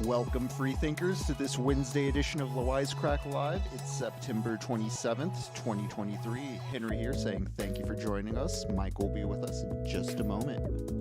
Welcome, freethinkers, to this Wednesday edition of the Wisecrack Live. It's September 27th, 2023. Henry here saying thank you for joining us. Mike will be with us in just a moment.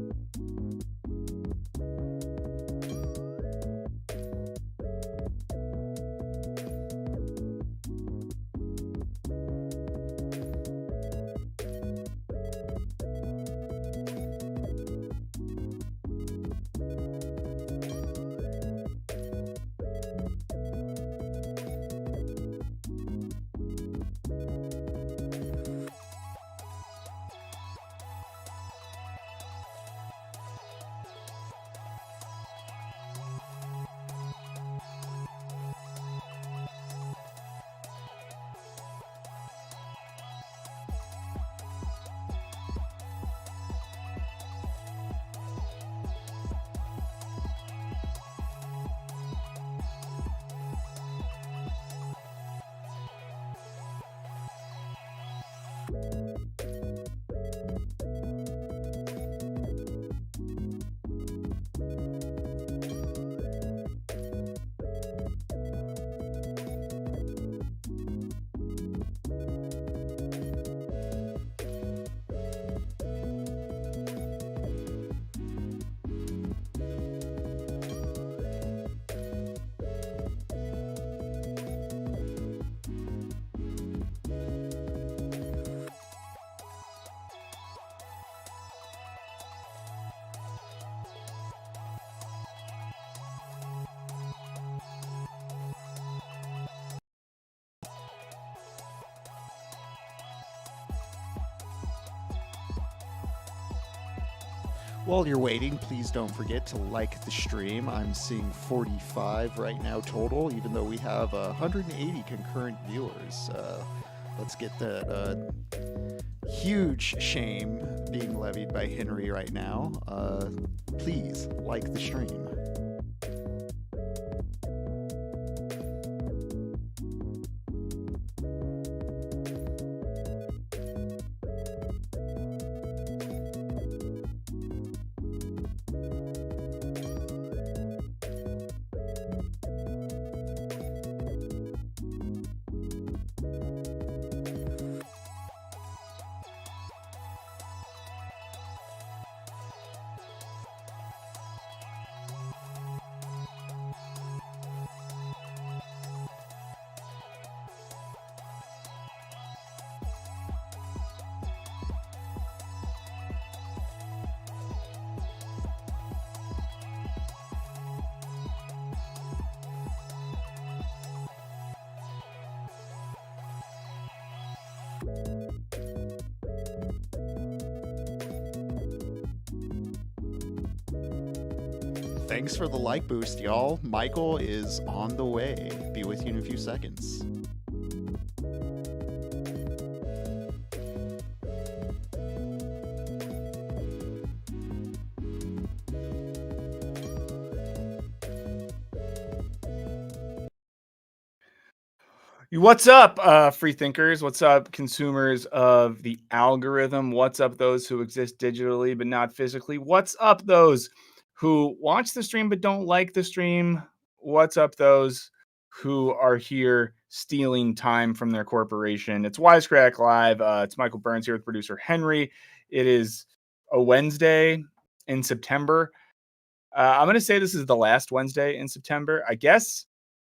While you're waiting, please don't forget to like the stream. I'm seeing 45 right now total, even though we have 180 concurrent viewers. Let's get that huge shame being levied by Henry right now. Please like the stream. Thanks for the like boost, y'all. Michael is on the way. Be with you in a few seconds. What's up, free thinkers? What's up, consumers of the algorithm? What's up, those who exist digitally but not physically? What's up, those who watch the stream but don't like the stream? What's up, those who are here stealing time from their corporation? It's Wisecrack Live. It's Michael Burns here with producer Henry. It is a Wednesday in September. I'm going to say this is the last Wednesday in September. I guess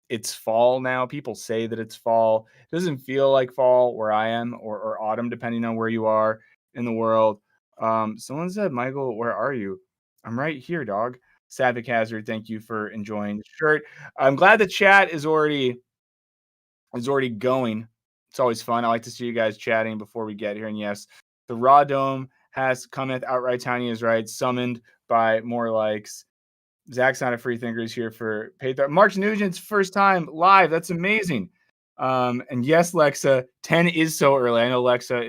it's fall now. People say that it's fall. It doesn't feel like fall where I am, or autumn, depending on where you are in the world. Someone said, Michael, where are you? I'm right here, dog. Savic Hazard, thank you for enjoying the shirt. I'm glad the chat is already going. It's always fun. I like to see you guys chatting before we get here. And yes, the Raw Dome has cometh. Outright Tiny is right. Summoned by more likes. Zach's not a free thinker. He's here for paid. March Nugent's first time live. That's amazing. And yes, Lexa, 10 is so early. I know Lexa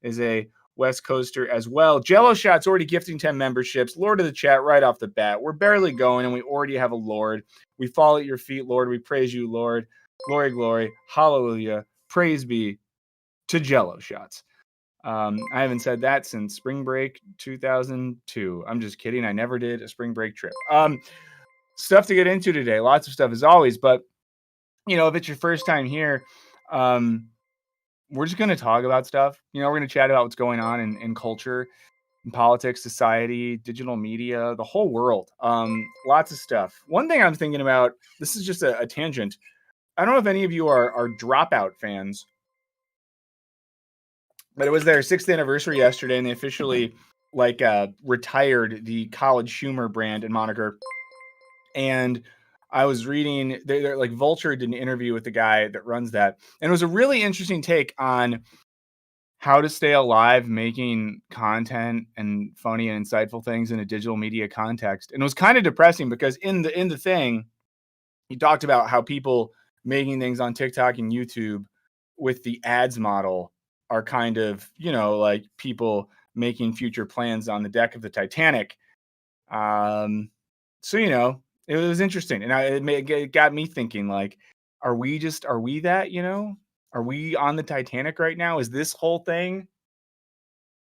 is a West Coaster as well. Jello Shot's already gifting 10 memberships. Lord of the chat right off the bat. We're barely going, and we already have a Lord. We fall at your feet, Lord. We praise you, Lord. Glory, glory. Hallelujah. Praise be to Jello Shots. I haven't said that since spring break 2002. I'm just kidding. I never did a spring break trip. stuff to get into today. Lots of stuff as always, but if it's your first time here, we're just going to talk about stuff. We're going to chat about what's going on in culture, in politics, society, digital media, the whole world. Lots of stuff. One thing I'm thinking about, this is just a tangent. I don't know if any of you are Dropout fans, but it was their 6th anniversary yesterday, and they officially retired the College Humor brand and moniker. And I was reading, they're like Vulture did an interview with the guy that runs that, and it was a really interesting take on how to stay alive making content and funny and insightful things in a digital media context. And it was kind of depressing because in the thing, he talked about how people making things on TikTok and YouTube with the ads model are kind of, like people making future plans on the deck of the Titanic. So, it was interesting. And it got me thinking, like, are we that, are we on the Titanic right now? Is this whole thing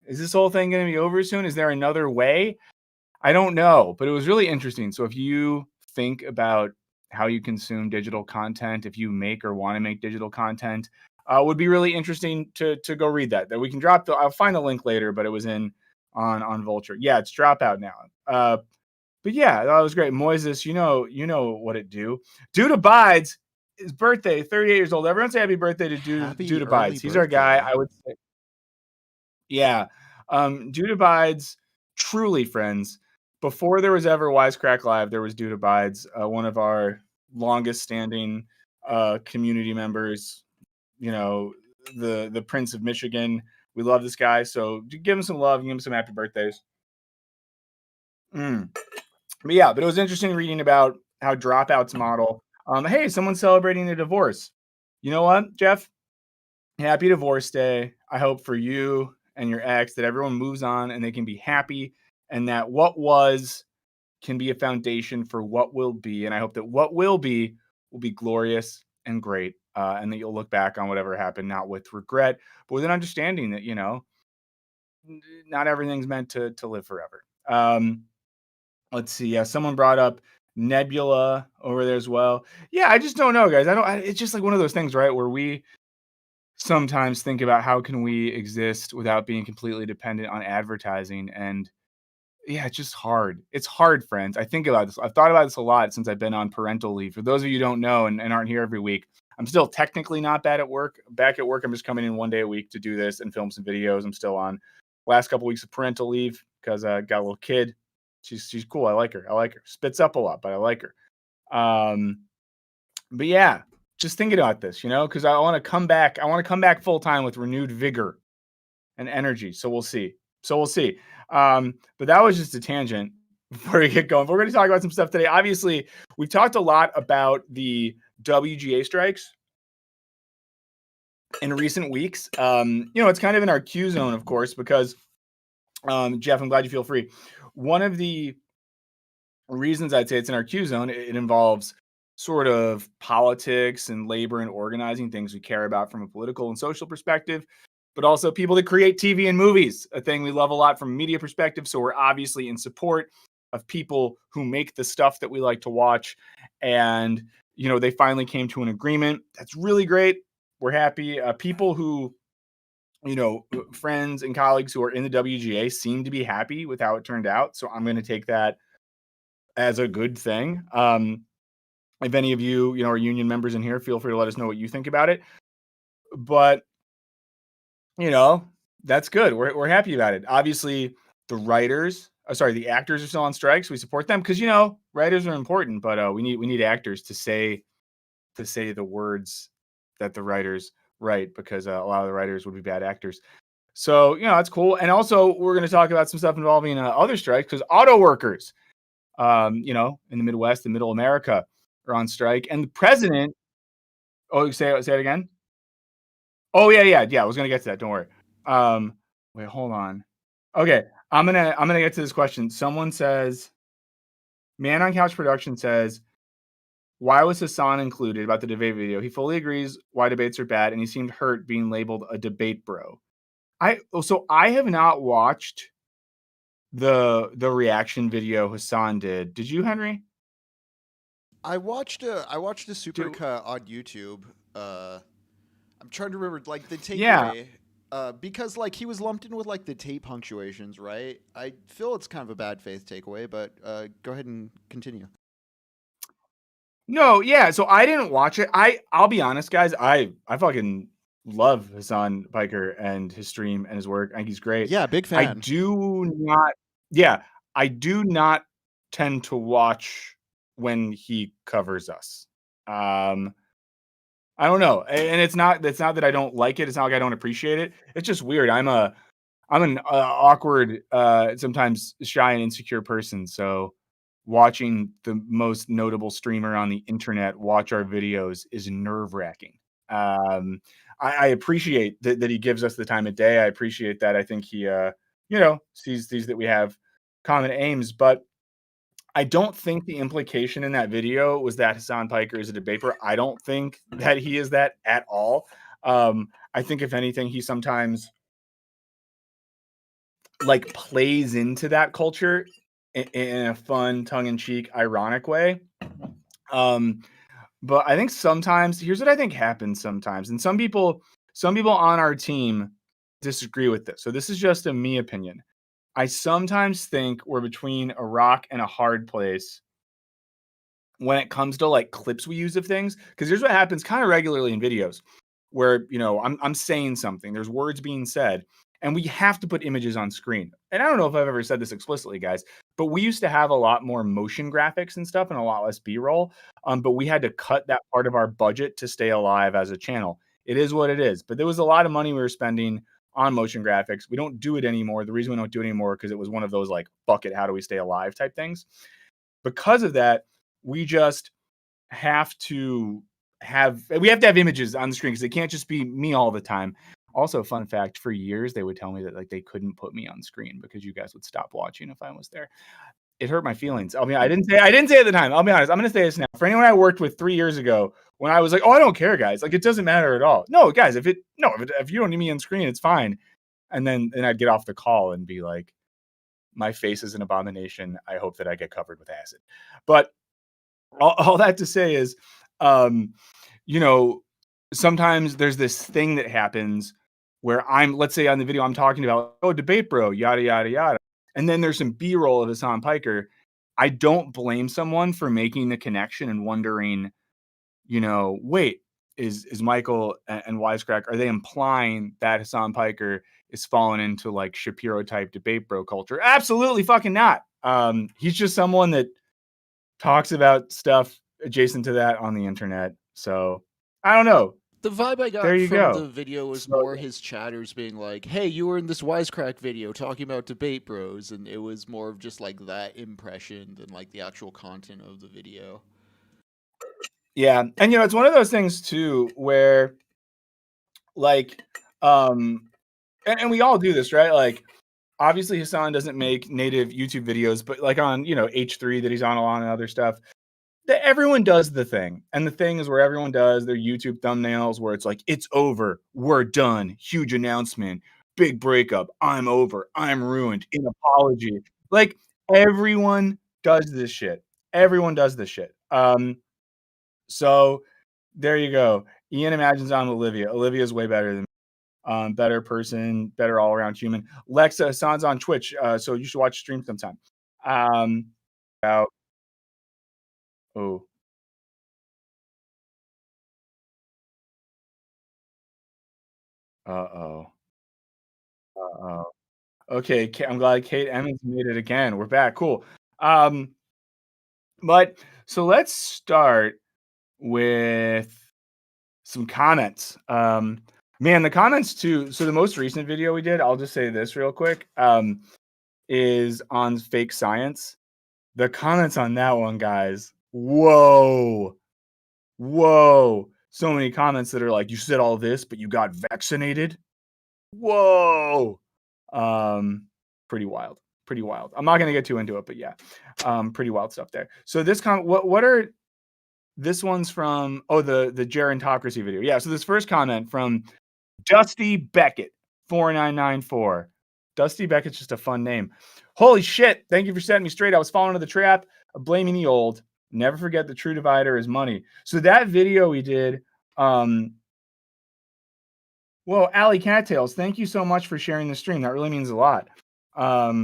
going to be over soon? Is there another way? I don't know, but it was really interesting. So if you think about how you consume digital content, if you make or want to make digital content, would be really interesting to go read that. That we can drop I'll find the link later, but it was on Vulture. Yeah, it's Dropout now. But yeah, that was great. Moises, you know what it do. Dude Abides, his birthday, 38 years old. Everyone say happy birthday to Happy Dude early Abides. He's our guy. birthday. I would say, yeah. Dude Abides, truly friends. Before there was ever Wisecrack Live, there was Dude Abides, one of our longest standing community members, the Prince of Michigan. We love this guy. So give him some love, give him some happy birthdays. But it was interesting reading about how Dropout's model. Hey, someone's celebrating a divorce. You know what, Jeff? Happy Divorce Day. I hope for you and your ex that everyone moves on and they can be happy, and that what was can be a foundation for what will be. And I hope that what will be glorious and great, and that you'll look back on whatever happened not with regret, but with an understanding that not everything's meant to live forever. Let's see. Yeah, someone brought up Nebula over there as well. Yeah, I just don't know, guys. It's just like one of those things, right, where we sometimes think about how can we exist without being completely dependent on advertising. And yeah, it's just hard. It's hard, friends. I think about this. I've thought about this a lot since I've been on parental leave. For those of you who don't know and aren't here every week, I'm still technically not back at work. I'm just coming in one day a week to do this and film some videos. I'm still on last couple weeks of parental leave because I got a little kid. She's cool. I like her. Spits up a lot, but I like her. But yeah, just thinking about this, because I want to come back. I want to come back full time with renewed vigor and energy. So we'll see. But that was just a tangent before we get going. But we're going to talk about some stuff today. Obviously, we've talked a lot about the WGA strikes in recent weeks. It's kind of in our Q zone, of course, because Jeff, I'm glad you feel free. One of the reasons I'd say it's in our Q zone, it involves sort of politics and labor and organizing, things we care about from a political and social perspective, but also people that create TV and movies, a thing we love a lot from a media perspective. So we're obviously in support of people who make the stuff that we like to watch. And, they finally came to an agreement. That's really great. We're happy. People who, friends and colleagues who are in the WGA seem to be happy with how it turned out. So I'm going to take that as a good thing. If any of you, are union members in here, feel free to let us know what you think about it. But, that's good. We're happy about it. Obviously, the actors are still on strikes. We support them because, writers are important, but we need actors to say the words that the writers write, because a lot of the writers would be bad actors. So, that's cool. And also, we're going to talk about some stuff involving other strikes, because auto workers, in the Midwest and Middle America are on strike. And the president, say it again. Oh, yeah. I was going to get to that. Don't worry. Wait, hold on. Okay. I'm going to get to this question. Someone says, Man on Couch Production says, why was Hasan included about the debate video? He fully agrees why debates are bad, and he seemed hurt being labeled a debate bro. I have not watched the reaction video Hasan did. Did you, Henry? I watched a Do supercut on YouTube. I'm trying to remember like the yeah. takeaway. Because like he was lumped in with like the tape punctuations, right? I feel it's kind of a bad faith takeaway, but go ahead and continue. No, yeah. So I didn't watch it. I'll be honest, guys. I fucking love Hasan Piker and his stream and his work. I think he's great. Yeah, big I fan. do not. Yeah, I do not tend to watch when he covers us. Um, I don't know, and it's not that I don't like it. It's not like I don't appreciate it. It's just weird. I'm an awkward, sometimes shy and insecure person. So watching the most notable streamer on the internet watch our videos is nerve wracking. Um, I appreciate that he gives us the time of day. I appreciate that. I think he, sees that we have common aims, but I don't think the implication in that video was that Hasan Piker is a debater. I don't think that he is that at all. I think if anything, he sometimes like plays into that culture in a fun, tongue-in-cheek, ironic way. Um, but I think sometimes here's what I think happens sometimes, and some people on our team disagree with this. So this is just a me opinion. I sometimes think we're between a rock and a hard place when it comes to like clips we use of things. Because here's what happens kind of regularly in videos where I'm saying something, there's words being said, and we have to put images on screen. And I don't know if I've ever said this explicitly, guys, but we used to have a lot more motion graphics and stuff and a lot less B-roll. But we had to cut that part of our budget to stay alive as a channel. It is what it is. But there was a lot of money we were spending on motion graphics. We don't do it anymore. The reason we don't do it anymore because it was one of those like, fuck it, how do we stay alive type things. Because of that, we just have to have images on the screen because it can't just be me all the time. Also, fun fact, for years they would tell me that like they couldn't put me on screen because you guys would stop watching if I was there. It hurt my feelings. I mean, I didn't say at the time. I'll be honest. I'm gonna say this now. For anyone I worked with 3 years ago, when I was like, "Oh, I don't care, guys. Like, it doesn't matter at all." No, guys, if you don't need me on screen, it's fine. And then I'd get off the call and be like, "My face is an abomination. I hope that I get covered with acid." But all that to say is, um, you know, sometimes there's this thing that happens where let's say on the video I'm talking about, oh, debate bro, yada, yada, yada. And then there's some B-roll of Hasan Piker. I don't blame someone for making the connection and wondering, wait, is Michael and Wisecrack, are they implying that Hasan Piker is falling into like Shapiro type debate bro culture? Absolutely fucking not. He's just someone that talks about stuff adjacent to that on the internet. So I don't know. The vibe I There got you from go. the video was So more his chatters being like, "Hey, you were in this Wisecrack video talking about debate bros," and it was more of just like that impression than like the actual content of the video. yeah, and it's one of those things too where like and we all do this, right? Like obviously Hassan doesn't make native YouTube videos, but like on H3 that he's on a lot and other stuff, that everyone does the thing. And the thing is where everyone does their YouTube thumbnails where it's like, it's over, we're done, huge announcement, big breakup, I'm over, I'm ruined, an apology. Like everyone does this shit. Everyone does this shit. So there you go. Ian imagines I'm Olivia. Olivia's way better than me. Better person, better all around human. Lexa, Hassan's on Twitch, so you should watch stream sometime. Out. Oh, uh-oh. Uh-oh. Okay, I'm glad Kate Emmons made it again. We're back. Cool. Um, but so let's start with some comments. Man, the comments too. So the most recent video we did, I'll just say this real quick, is on fake science. The comments on that one, guys. Whoa. Whoa. So many comments that are like, you said all this, but you got vaccinated. Whoa. Um, Pretty wild. Pretty wild. I'm not gonna get too into it, but yeah. Pretty wild stuff there. So this what are this one's from the Gerontocracy video. Yeah, so this first comment from Dusty Beckett, 4994. Dusty Beckett's just a fun name. Holy shit. Thank you for setting me straight. I was falling into the trap of blaming the old. Never forget the true divider is money. So that video we did, well, Allie Cattails, thank you so much for sharing the stream. That really means a lot. I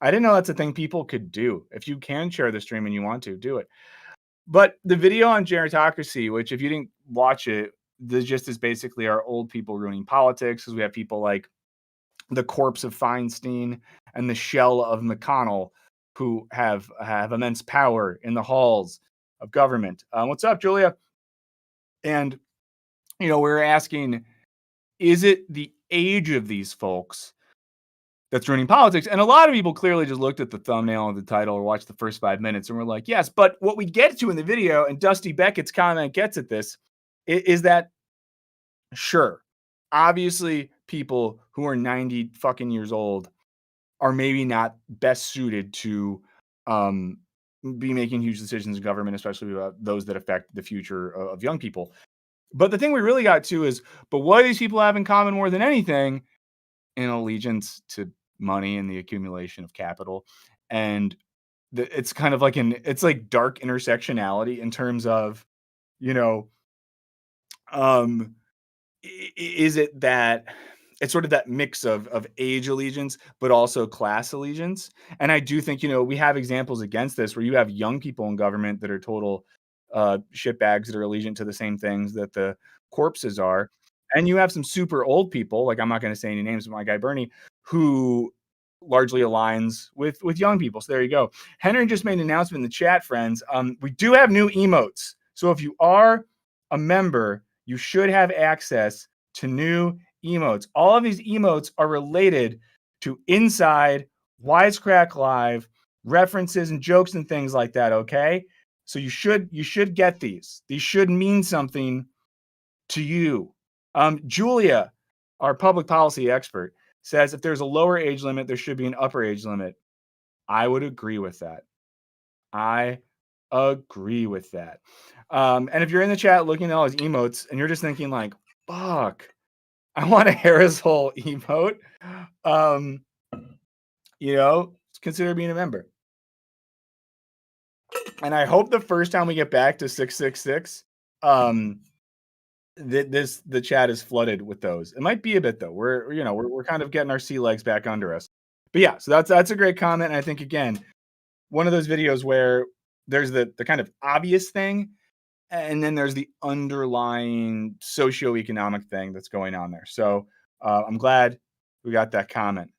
didn't know that's a thing people could do. If you can share the stream and you want to, do it. But the video on gerontocracy, which if you didn't watch it, the gist is basically our old people ruining politics, because we have people like the corpse of Feinstein and the shell of McConnell who have immense power in the halls of government. What's up, Julia? And, we're asking, is it the age of these folks that's ruining politics? And a lot of people clearly just looked at the thumbnail and the title or watched the first 5 minutes and were like, yes. But what we get to in the video, and Dusty Beckett's comment gets at this, is that, sure, obviously people who are 90 fucking years old are maybe not best suited to be making huge decisions in government, especially about those that affect the future of young people. But the thing we really got to is, but what do these people have in common more than anything? An allegiance to money and the accumulation of capital. And it's kind of like it's like dark intersectionality in terms of, um, is it that it's sort of that mix of age allegiance, but also class allegiance? And I do think, we have examples against this where you have young people in government that are total shitbags that are allegiant to the same things that the corpses are. And you have some super old people, like I'm not going to say any names, but my guy Bernie, who largely aligns with young people. So there you go. Henry just made an announcement in the chat, friends. We do have new emotes. So if you are a member, you should have access to new emotes. All of these emotes are related to Inside, Wisecrack Live, references and jokes and things like that, okay? So you should get these. These should mean something to you. Julia, our public policy expert, says if there's a lower age limit, there should be an upper age limit. I would agree with that. I agree with that. And if you're in the chat looking at all these emotes and you're just thinking like, fuck, I want a Harris Hole emote, consider being a member. And I hope the first time we get back to 666, the chat is flooded with those. It might be a bit though. We're kind of getting our sea legs back under us. But yeah, so that's a great comment. And I think again, one of those videos where there's the kind of obvious thing, and then there's the underlying socioeconomic thing that's going on there. So I'm glad we got that comment.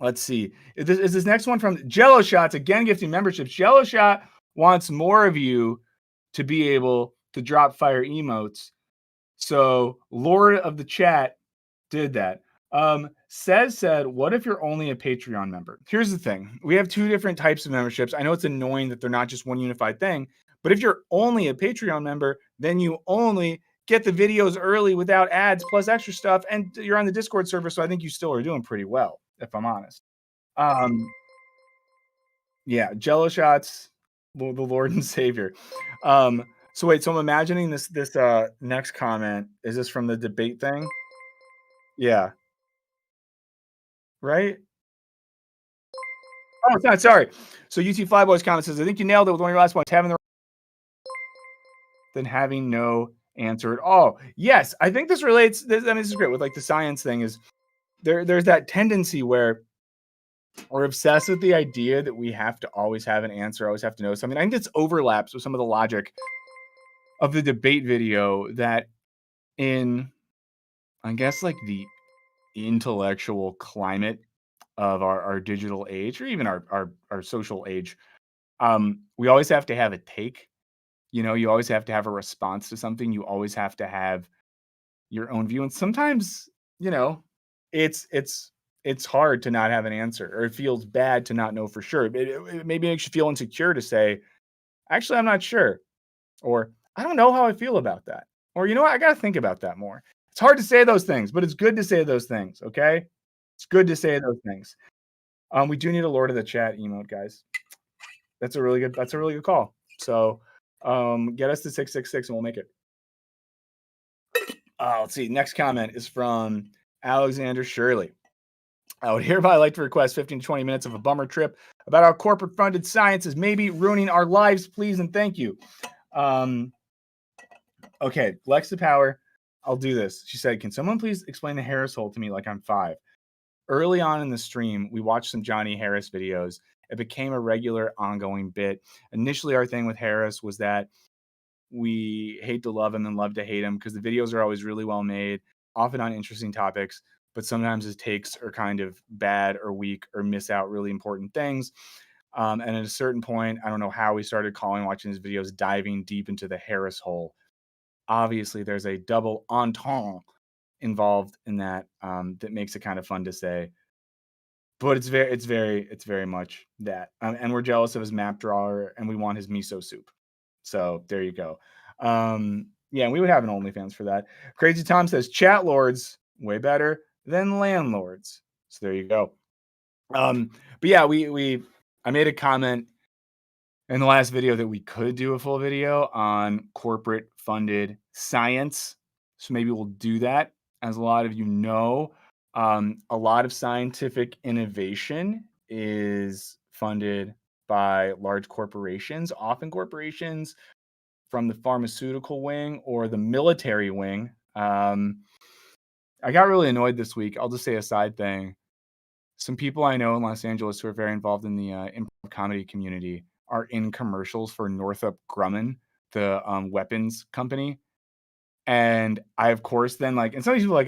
Let's see. Is this next one from Jello Shots, again gifting memberships. Jello Shot wants more of you to be able to drop fire emotes. So Lord of the chat did that. Said, what if you're only a Patreon member? Here's the thing. We have two different types of memberships. I know it's annoying that they're not just one unified thing, but if you're only a Patreon member, then you only get the videos early without ads plus extra stuff, and you're on the Discord server, so I think you still are doing pretty well, if I'm honest. Yeah, Jello Shots, the Lord and Savior. So wait, so I'm imagining this next comment. Is this from the debate thing? Yeah. Right? Oh, it's not. Sorry. So UT Flyboys comment says, I think you nailed it with one of your last points, having the than having no answer at all. Yes, I think this relates. This is great with like the science thing. Is there's that tendency where we're obsessed with the idea that we have to always have an answer, always have to know something. I think this overlaps with some of the logic of the debate video that in, I guess, like the intellectual climate of our digital age, or even our social age, we always have to have a take. You always have to have a response to something. You always have to have your own view. And sometimes, it's hard to not have an answer, or it feels bad to not know for sure. It maybe makes you feel insecure to say, actually, I'm not sure, or I don't know how I feel about that, or I got to think about that more. It's hard to say those things, but it's good to say those things. Okay, it's good to say those things. We do need a Lord of the Chat emote, guys. That's a really good call. So get us to 666 and we'll make it. Let's see. Next comment is from Alexander Shirley. I would hereby like to request 15 to 20 minutes of a bummer trip about how corporate funded science is maybe ruining our lives, please and thank you. Okay, Lex to Power, I'll do this. She said, can someone please explain the Harris hole to me like I'm 5? Early on in the stream, we watched some Johnny Harris videos. It became a regular ongoing bit. Initially, our thing with Harris was that we hate to love him and love to hate him because the videos are always really well made, often on interesting topics, but sometimes his takes are kind of bad or weak or miss out really important things. And at a certain point, I don't know how we started calling watching his videos diving deep into the Harris hole. Obviously, there's a double entendre involved in that that makes it kind of fun to say. But it's very much that. And we're jealous of his map drawer and we want his miso soup. So there you go. Yeah, we would have an OnlyFans for that. Crazy Tom says chat lords way better than landlords. So there you go. But yeah, I made a comment in the last video that we could do a full video on corporate funded science. So maybe we'll do that. As a lot of you know, a lot of scientific innovation is funded by large corporations, often corporations from the pharmaceutical wing or the military wing. I got really annoyed this week. I'll just say a side thing. Some people I know in Los Angeles who are very involved in the improv comedy community are in commercials for Northrop Grumman, the weapons company. And I, of course, then and some of these people,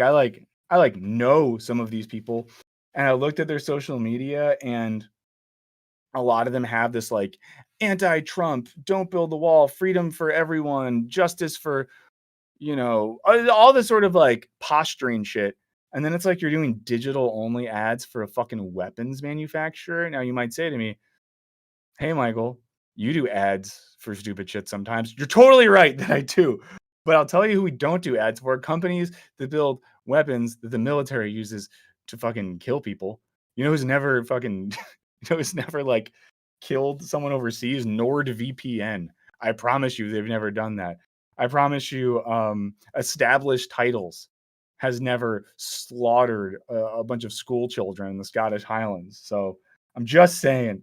I know some of these people, and I looked at their social media, and a lot of them have this anti-Trump, don't build the wall, freedom for everyone, justice for, all this sort of posturing shit. And then it's like you're doing digital only ads for a fucking weapons manufacturer. Now you might say to me, hey, Michael, you do ads for stupid shit sometimes. You're totally right that I do. But I'll tell you who we don't do ads for: companies that build weapons that the military uses to fucking kill people. You know who's never fucking, who's never killed someone overseas? NordVPN. I promise you they've never done that. I promise you Established Titles has never slaughtered a bunch of school children in the Scottish Highlands. So I'm just saying.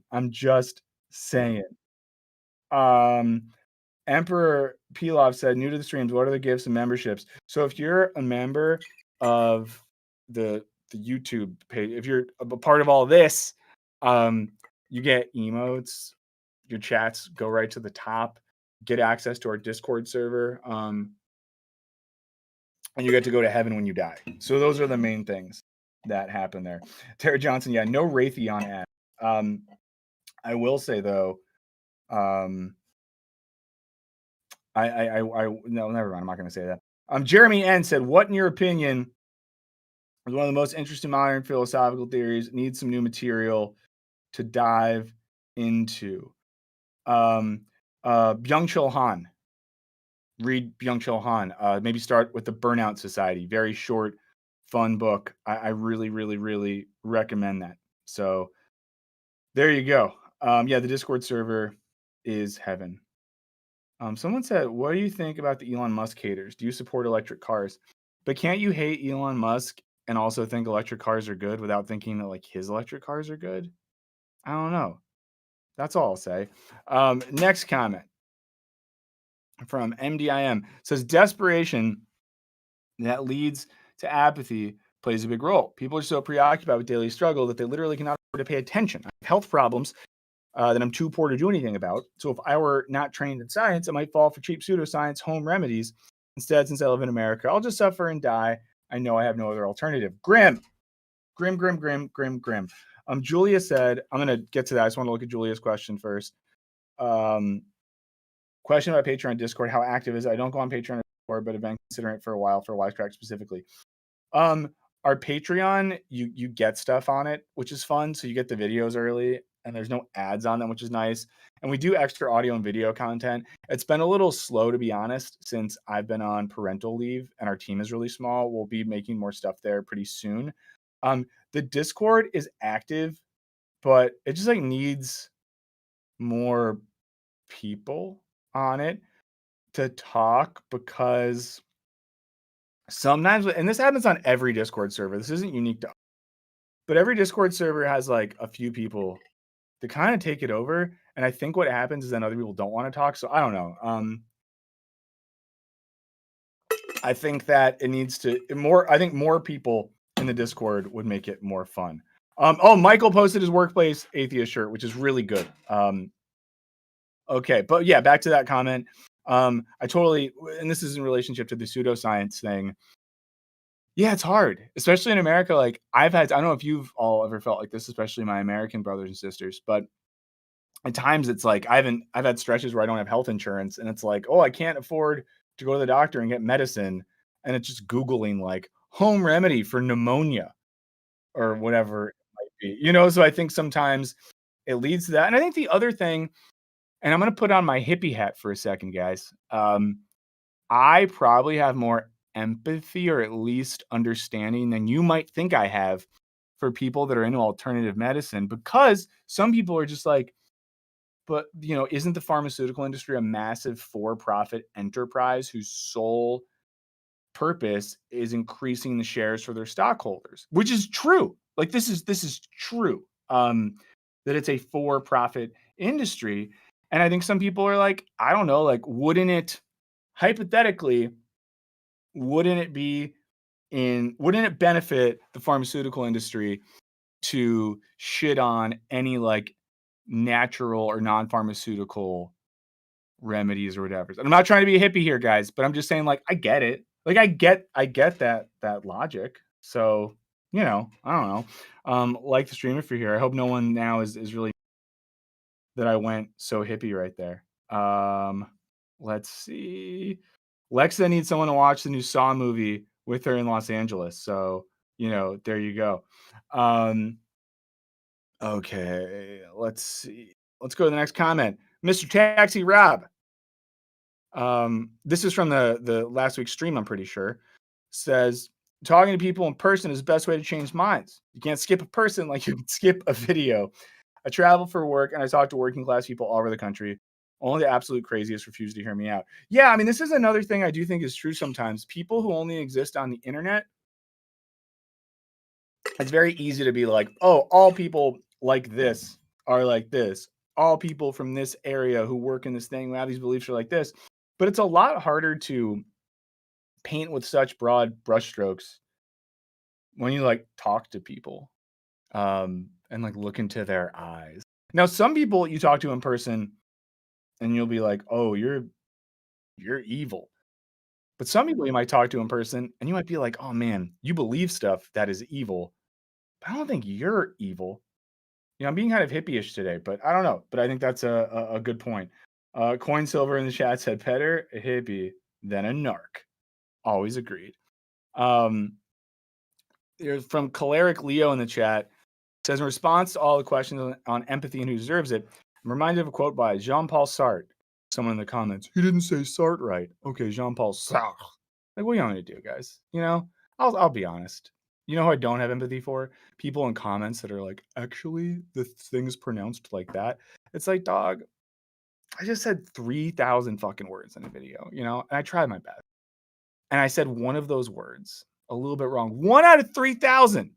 Emperor Pilov said, new to the streams, what are the gifts and memberships? So if you're a member of the YouTube page, if you're a part of all this, you get emotes, your chats go right to the top, get access to our Discord server, and you get to go to heaven when you die. So those are the main things that happen there. Tara Johnson, yeah, no Raytheon ad. I will say though, no, never mind. I'm not going to say that. Jeremy N said, what in your opinion is one of the most interesting modern philosophical theories needs some new material to dive into? Byung-Chul Han. Read Byung-Chul Han. Maybe start with the Burnout Society. Very short, fun book. I really, really, really recommend that. So there you go. Yeah, the Discord server is heaven. Someone said, what do you think about the Elon Musk haters? Do you support electric cars? But can't you hate Elon Musk and also think electric cars are good without thinking that his electric cars are good? I don't know. That's all I'll say. Next comment from MDIM says, desperation that leads to apathy plays a big role. People are so preoccupied with daily struggle that they literally cannot afford to pay attention. I have health problems that I'm too poor to do anything about. So if I were not trained in science, I might fall for cheap pseudoscience home remedies. Instead, since I live in America, I'll just suffer and die. I know I have no other alternative. Grim. Julia said, I'm going to get to that. I just want to look at Julia's question first. Question about Patreon, Discord. How active is it? I don't go on Patreon or Discord, but I've been considering it for a while for Wisecrack specifically. Our Patreon, you get stuff on it, which is fun. So you get the videos early and there's no ads on them, which is nice. And we do extra audio and video content. It's been a little slow, to be honest, since I've been on parental leave and our team is really small. We'll be making more stuff there pretty soon. The Discord is active, but it just needs more people on it to talk, because sometimes, and this happens on every Discord server, this isn't unique to us, but every Discord server has like a few people to kind of take it over. And I think what happens is then other people don't want to talk. So I don't know. I think that it needs to more. I think more people in the Discord would make it more fun. Oh, Michael posted his workplace atheist shirt, which is really good. Okay, but yeah, back to that comment. I totally, and this is in relationship to the pseudoscience thing. Yeah, it's hard, especially in America. Like I don't know if you've all ever felt like this, especially my American brothers and sisters, but at times it's like I've had stretches where I don't have health insurance and it's like, oh, I can't afford to go to the doctor and get medicine. And it's just Googling like home remedy for pneumonia or whatever it might be. So I think sometimes it leads to that. And I think the other thing, and I'm gonna put on my hippie hat for a second, guys. I probably have more empathy or at least understanding than you might think I have for people that are into alternative medicine because some people are just like, but isn't the pharmaceutical industry a massive for-profit enterprise whose sole purpose is increasing the shares for their stockholders, which is true. Like this is true. That it's a for-profit industry. And I think some people are like, I don't know, like, hypothetically, wouldn't it benefit the pharmaceutical industry to shit on any like natural or non-pharmaceutical remedies or whatever? And I'm not trying to be a hippie here, guys, but I'm just saying, like, I get it. Like, I get that logic. So, I don't know. Like the stream if you're here. I hope no one now is really that I went so hippie right there. Let's see. Lexa needs someone to watch the new Saw movie with her in Los Angeles. So, there you go. Okay, let's see. Let's go to the next comment. Mr. Taxi Rob. This is from the last week's stream, I'm pretty sure. Says talking to people in person is the best way to change minds. You can't skip a person like you can skip a video. I travel for work and I talk to working class people all over the country. Only the absolute craziest refuse to hear me out. Yeah, I mean, this is another thing I do think is true sometimes. People who only exist on the internet, it's very easy to be like, oh, all people like this are like this. All people from this area who work in this thing who have these beliefs are like this. But it's a lot harder to paint with such broad brushstrokes when you like talk to people and like look into their eyes. Now, some people you talk to in person and you'll be like, oh, you're evil. But some people you might talk to in person and you might be like, oh man, you believe stuff that is evil. But I don't think you're evil. I'm being kind of hippie-ish today, but I don't know. But I think that's a good point. Coin Silver in the chat said, better a hippie than a narc. Always agreed. There's from Choleric Leo in the chat. Says, in response to all the questions on empathy and who deserves it, I'm reminded of a quote by Jean-Paul Sartre. Someone in the comments, he didn't say Sartre right. Okay, Jean-Paul Sartre. Like, what do you want me to do, guys? I'll be honest. You know who I don't have empathy for? People in comments that are like, actually, the thing's pronounced like that. It's like, dog, I just said 3,000 fucking words in a video, and I tried my best. And I said one of those words a little bit wrong. 1 out of 3,000.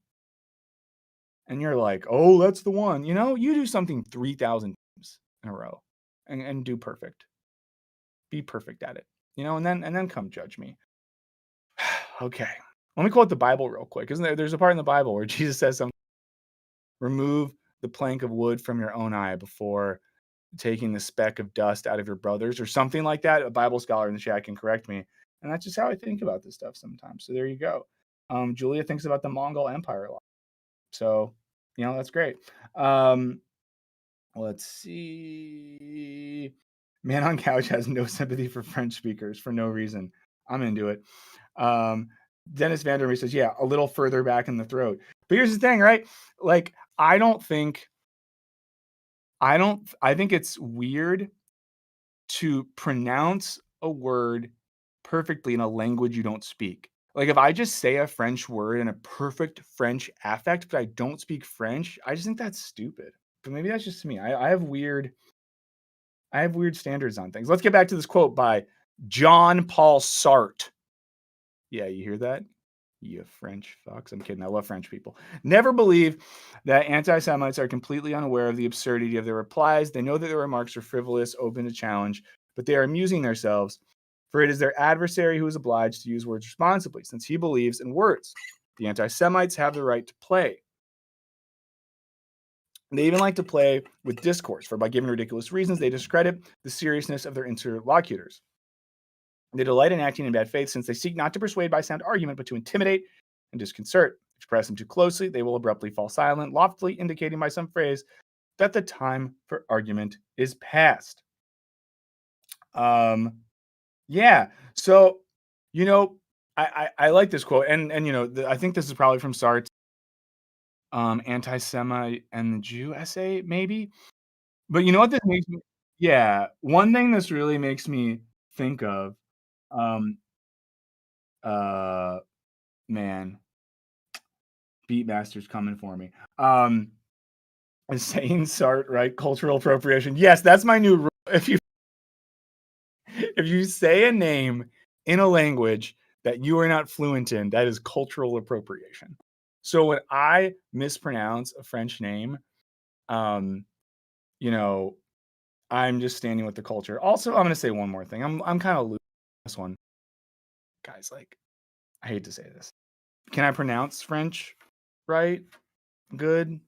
And you're like, oh, that's the one. You do something 3,000 times in a row and do perfect. Be perfect at it. And then come judge me. Okay. Let me quote the Bible real quick. There's a part in the Bible where Jesus says something. Remove the plank of wood from your own eye before taking the speck of dust out of your brother's, or something like that. A Bible scholar in the chat can correct me. And that's just how I think about this stuff sometimes. So there you go. Julia thinks about the Mongol Empire a lot. So, that's great. Let's see. Man on couch has no sympathy for French speakers for no reason. I'm into it. Dennis Vandermeer says, yeah, a little further back in the throat. But here's the thing, right? Like, I think it's weird to pronounce a word perfectly in a language you don't speak. Like, if I just say a French word in a perfect French affect, but I don't speak French, I just think that's stupid. But maybe that's just me. I have weird standards on things. Let's get back to this quote by Jean-Paul Sartre. Yeah, you hear that? You French fucks. I'm kidding. I love French people. Never believe that anti-Semites are completely unaware of the absurdity of their replies. They know that their remarks are frivolous, open to challenge, but they are amusing themselves, for it is their adversary who is obliged to use words responsibly, since he believes in words. The anti-Semites have the right to play. They even like to play with discourse, for by giving ridiculous reasons, they discredit the seriousness of their interlocutors. They delight in acting in bad faith, since they seek not to persuade by sound argument, but to intimidate and disconcert. If you press them too closely, they will abruptly fall silent, loftily indicating by some phrase that the time for argument is past. Yeah. So, I like this quote, and I think this is probably from Sartre, Anti-Semite and the Jew essay, maybe. But you know what this makes me? Yeah, one thing this really makes me think of, um, uh, man, Beatmaster's coming for me. Insane Sartre, right? Cultural appropriation. Yes, that's my new rule. If you say a name in a language that you are not fluent in, that is cultural appropriation. So when I mispronounce a French name, um, you know, I'm just standing with the culture. Also, I'm gonna say one more thing. I'm kind of losing this one, guys. Like, I hate to say this. Can I pronounce French right? Good?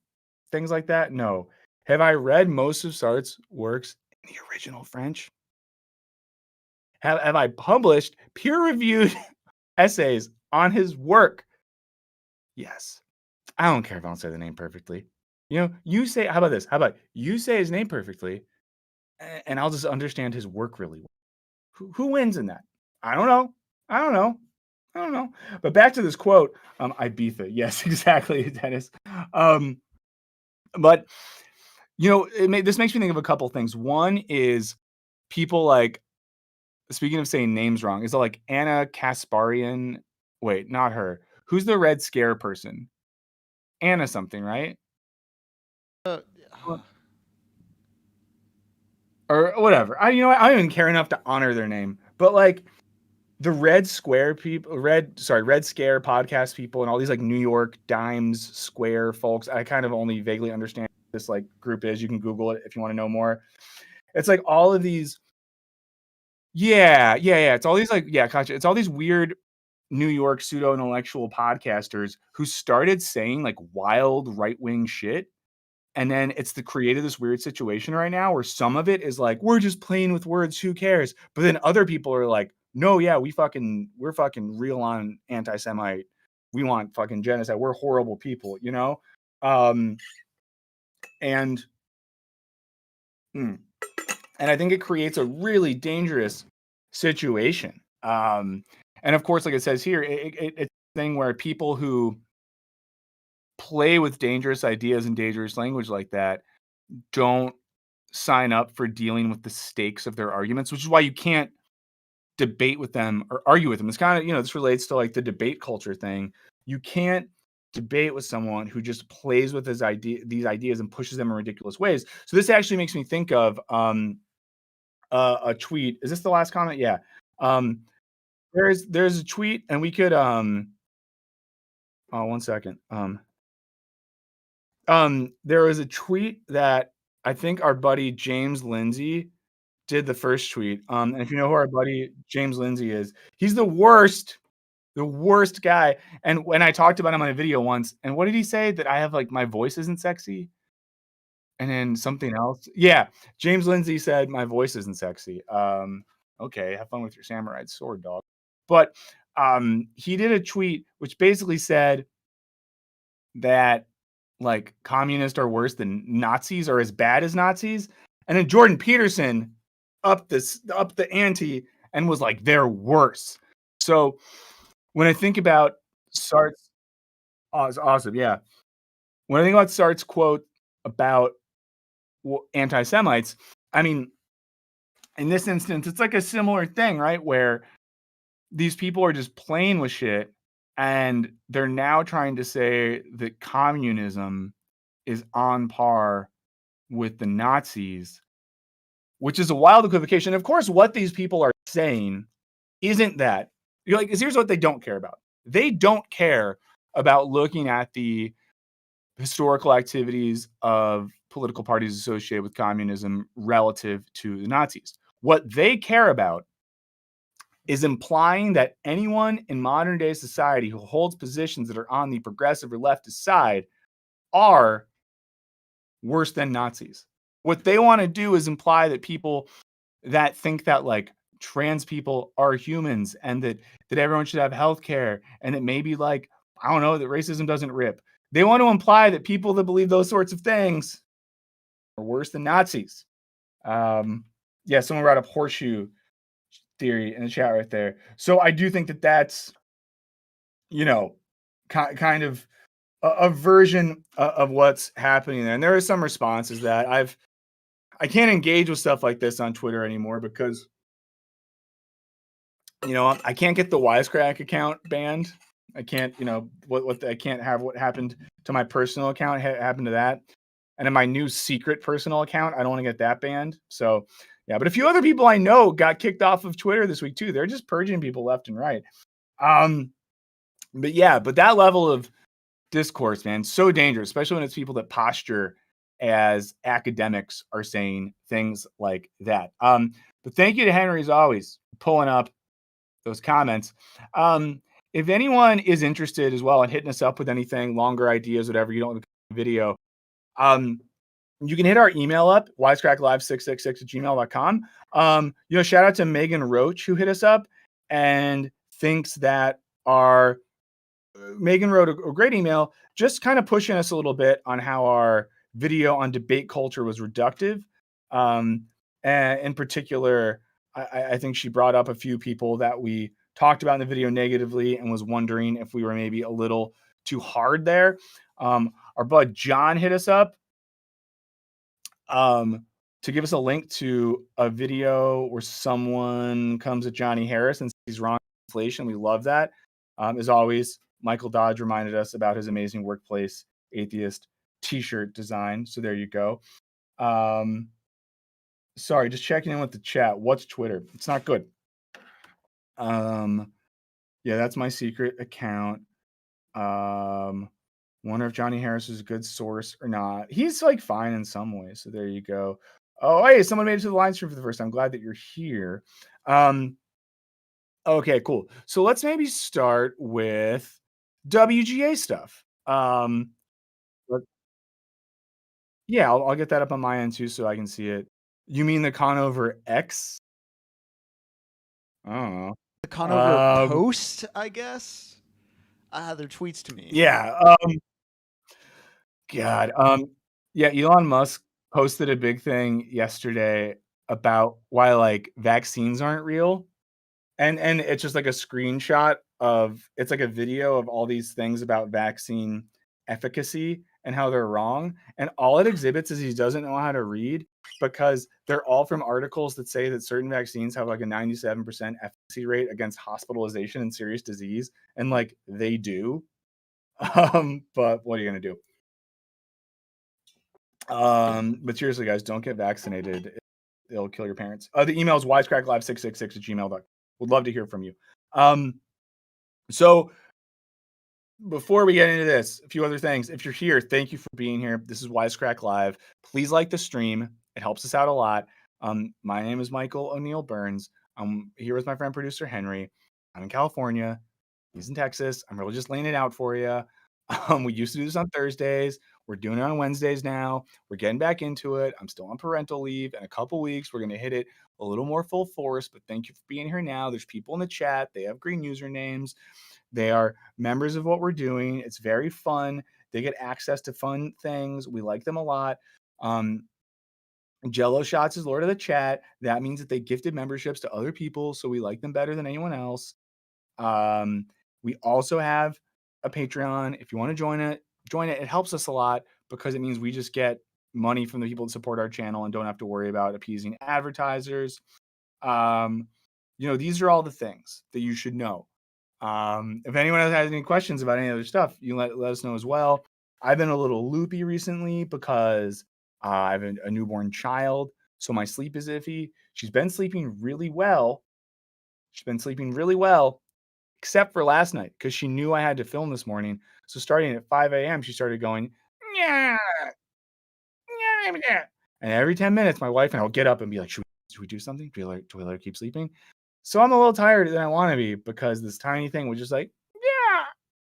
Things like that? No. Have I read most of Sartre's works in the original French? Have I published peer-reviewed essays on his work? Yes. I don't care if I don't say the name perfectly. You say, how about this? How about you say his name perfectly, and I'll just understand his work really well. Who wins in that? I don't know. I don't know. I don't know. But back to this quote, Ibiza. Yes, exactly, Dennis. But this makes me think of a couple things. One is people like, speaking of saying names wrong, is it like Anna Kasparian? Wait, not her. Who's the Red Scare person? Anna something, right? Uh, Or whatever. I don't even care enough to honor their name. But like the Red Scare people, Red Scare podcast people, and all these like New York Dimes Square folks. I kind of only vaguely understand what this like group is. You can Google it if you want to know more. It's like all of these. Yeah. It's all these gotcha. It's all these weird New York pseudo intellectual podcasters who started saying like wild right wing shit. And then it's created this weird situation right now where some of it is like, we're just playing with words, who cares? But then other people are like, no, yeah, we're fucking real on anti-Semite. We want fucking genocide. We're horrible people, And I think it creates a really dangerous situation. And of course, like it says here, it's a thing where people who play with dangerous ideas and dangerous language like that don't sign up for dealing with the stakes of their arguments, which is why you can't debate with them or argue with them. It's kind of, this relates to like the debate culture thing. You can't debate with someone who just plays with these ideas and pushes them in ridiculous ways. So this actually makes me think of a tweet. Is this the last comment? Yeah. There's a tweet, and we could 1 second. There was a tweet that I think our buddy James Lindsay did the first tweet. And if you know who our buddy James Lindsay is, he's the worst guy. And when I talked about him on a video once, and what did he say? That I have like my voice isn't sexy? And then something else. Yeah. James Lindsay said my voice isn't sexy. Okay, have fun with your samurai sword, dog. But he did a tweet which basically said that like communists are worse than Nazis or as bad as Nazis. And then Jordan Peterson upped the ante and was like, they're worse. So when I think about Sartre's, it's awesome. Yeah. When I think about Sartre's quote about anti-Semites, I mean, in this instance, it's like a similar thing, right? Where these people are just playing with shit, and they're now trying to say that communism is on par with the Nazis, which is a wild equivocation. Of course, what these people are saying isn't that. Here's what they don't care about. They don't care about looking at the historical activities of political parties associated with communism relative to the Nazis. What they care about is implying that anyone in modern day society who holds positions that are on the progressive or leftist side are worse than Nazis. What they want to do is imply that people that think that like trans people are humans and that everyone should have health care and that maybe like I don't know that racism doesn't rip. They want to imply that people that believe those sorts of things are worse than Nazis. Yeah, someone brought up horseshoe theory in the chat right there. So I do think that that's kind of a version of what's happening there. And there are some responses that I can't engage with stuff like this on Twitter anymore because I can't get the Wisecrack account banned. I can't, I can't have what happened to my personal account happen to that. And in my new secret personal account, I don't want to get that banned. So, yeah, but a few other people I know got kicked off of Twitter this week too. They're just purging people left and right. But that level of discourse, man, so dangerous, especially when it's people that posture as academics are saying things like that. But thank you to Henry as always, pulling up those comments. If anyone is interested as well in hitting us up with anything, longer ideas, whatever, you don't want to video, you can hit our email up, wisecrackllive666@gmail.com. Shout out to Megan Roach who hit us up and thinks that Megan wrote a great email, just kind of pushing us a little bit on how our video on debate culture was reductive. And in particular, I think she brought up a few people that we talked about in the video negatively and was wondering if we were maybe a little too hard there. Our bud John hit us up to give us a link to a video where someone comes at Johnny Harris and says he's wrong on inflation. We love that. As always, Michael Dodge reminded us about his amazing workplace atheist t-shirt design. So there you go. Sorry, just checking in with the chat. What's Twitter? It's not good. Yeah, that's my secret account. Wonder if Johnny Harris is a good source or not. He's like fine in some ways. So there you go. Oh, hey, someone made it to the line stream for the first time. Glad that you're here. Okay, cool. So let's maybe start with WGA stuff. Yeah, I'll get that up on my end too so I can see it. You mean the Conover X? I don't know. The Conover Post, I guess. They're tweets to me. Yeah. God. Yeah, Elon Musk posted a big thing yesterday about why like vaccines aren't real. And it's just like a screenshot of it's like a video of all these things about vaccine efficacy and how they're wrong. And all it exhibits is he doesn't know how to read because they're all from articles that say that certain vaccines have like a 97% efficacy rate against hospitalization and serious disease. And like they do. But what are you gonna do? But seriously, guys, don't get vaccinated. It'll kill your parents. The email is wisecrackllive666@gmail.com. Would love to hear from you. So before we get into this, a few other things. If you're here, thank you for being here. This is Wisecrack Live. Please like the stream. It helps us out a lot. My name is Michael O'Neill Burns. I'm here with my friend producer Henry. I'm in California. He's in Texas. I'm really just laying it out for you. We used to do this on Thursdays. We're doing it on Wednesdays now. We're getting back into it. I'm still on parental leave. In a couple weeks, we're going to hit it a little more full force. But thank you for being here now. There's people in the chat. They have green usernames. They are members of what we're doing. It's very fun. They get access to fun things. We like them a lot. Jello Shots is Lord of the Chat. That means that they gifted memberships to other people. So we like them better than anyone else. We also have a Patreon. If you want to join it. It helps us a lot because it means we just get money from the people that support our channel and don't have to worry about appeasing advertisers. These are all the things that you should know. If anyone else has any questions about any other stuff, you let us know as well. I've been a little loopy recently because I have a newborn child, so my sleep is iffy. She's been sleeping really well. except for last night because she knew I had to film this morning. So starting at 5 a.m., she started going, yeah, yeah, yeah. And every 10 minutes, my wife and I will get up and be like, should we do something? Do we let her keep sleeping? So I'm a little tired than I want to be because this tiny thing was just like, yeah,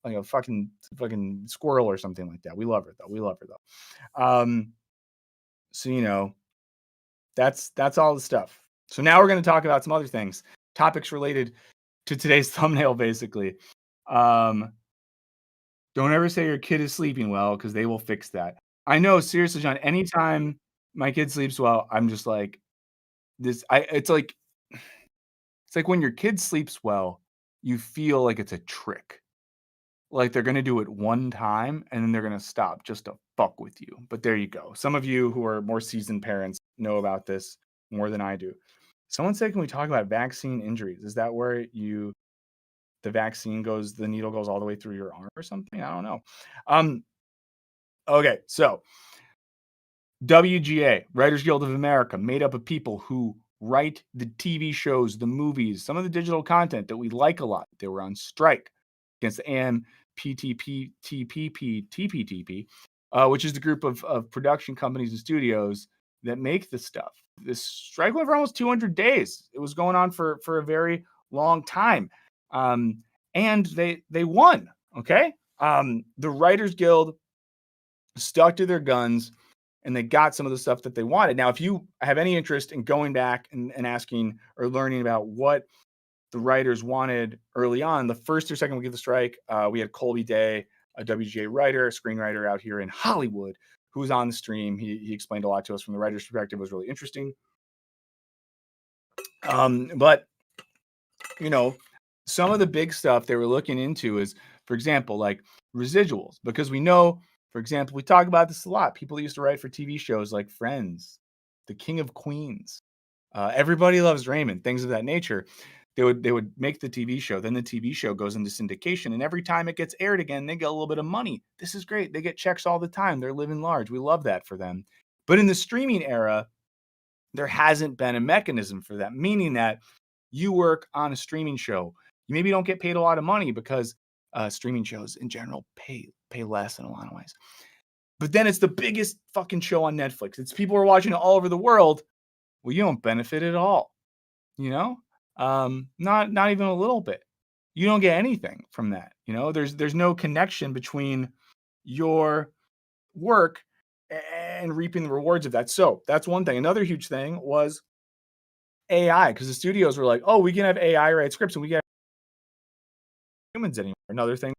like a fucking squirrel or something like that. We love her though. We love her though. So that's all the stuff. So now we're going to talk about some other things, topics related to today's thumbnail, basically. Don't ever say your kid is sleeping well because they will fix that. I know, seriously, John. Anytime my kid sleeps well, I'm just like this. It's like when your kid sleeps well, you feel like it's a trick. Like they're gonna do it one time and then they're gonna stop just to fuck with you. But there you go. Some of you who are more seasoned parents know about this more than I do. Someone said, can we talk about vaccine injuries? Is that where the needle goes all the way through your arm or something? I don't know. Okay, so WGA, Writers Guild of America, made up of people who write the TV shows, the movies, some of the digital content that we like a lot. They were on strike against the AMPTP, which is the group of production companies and studios that make this stuff. This strike went for almost 200 days. It was going on for a very long time. And they won, okay? The Writers Guild stuck to their guns and they got some of the stuff that they wanted. Now, if you have any interest in going back and asking or learning about what the writers wanted early on, the first or second week of the strike, we had Colby Day, a WGA writer, a screenwriter out here in Hollywood, who was on the stream. He explained a lot to us from the writer's perspective. It was really interesting. But, some of the big stuff they were looking into is, for example, like residuals, because we know, for example, we talk about this a lot. People used to write for TV shows like Friends, The King of Queens, Everybody Loves Raymond, things of that nature. They would make the TV show, then the TV show goes into syndication, and every time it gets aired again, they get a little bit of money. This is great. They get checks all the time. They're living large. We love that for them. But in the streaming era, there hasn't been a mechanism for that, meaning that you work on a streaming show, you maybe don't get paid a lot of money because streaming shows in general pay less in a lot of ways. But then it's the biggest fucking show on Netflix. It's people are watching it all over the world. Well, you don't benefit at all, not even a little bit. You don't get anything from that. There's no connection between your work and reaping the rewards of that. So that's one thing. Another huge thing was AI, because the studios were like, oh, we can have AI write scripts and we get humans anymore. Another thing,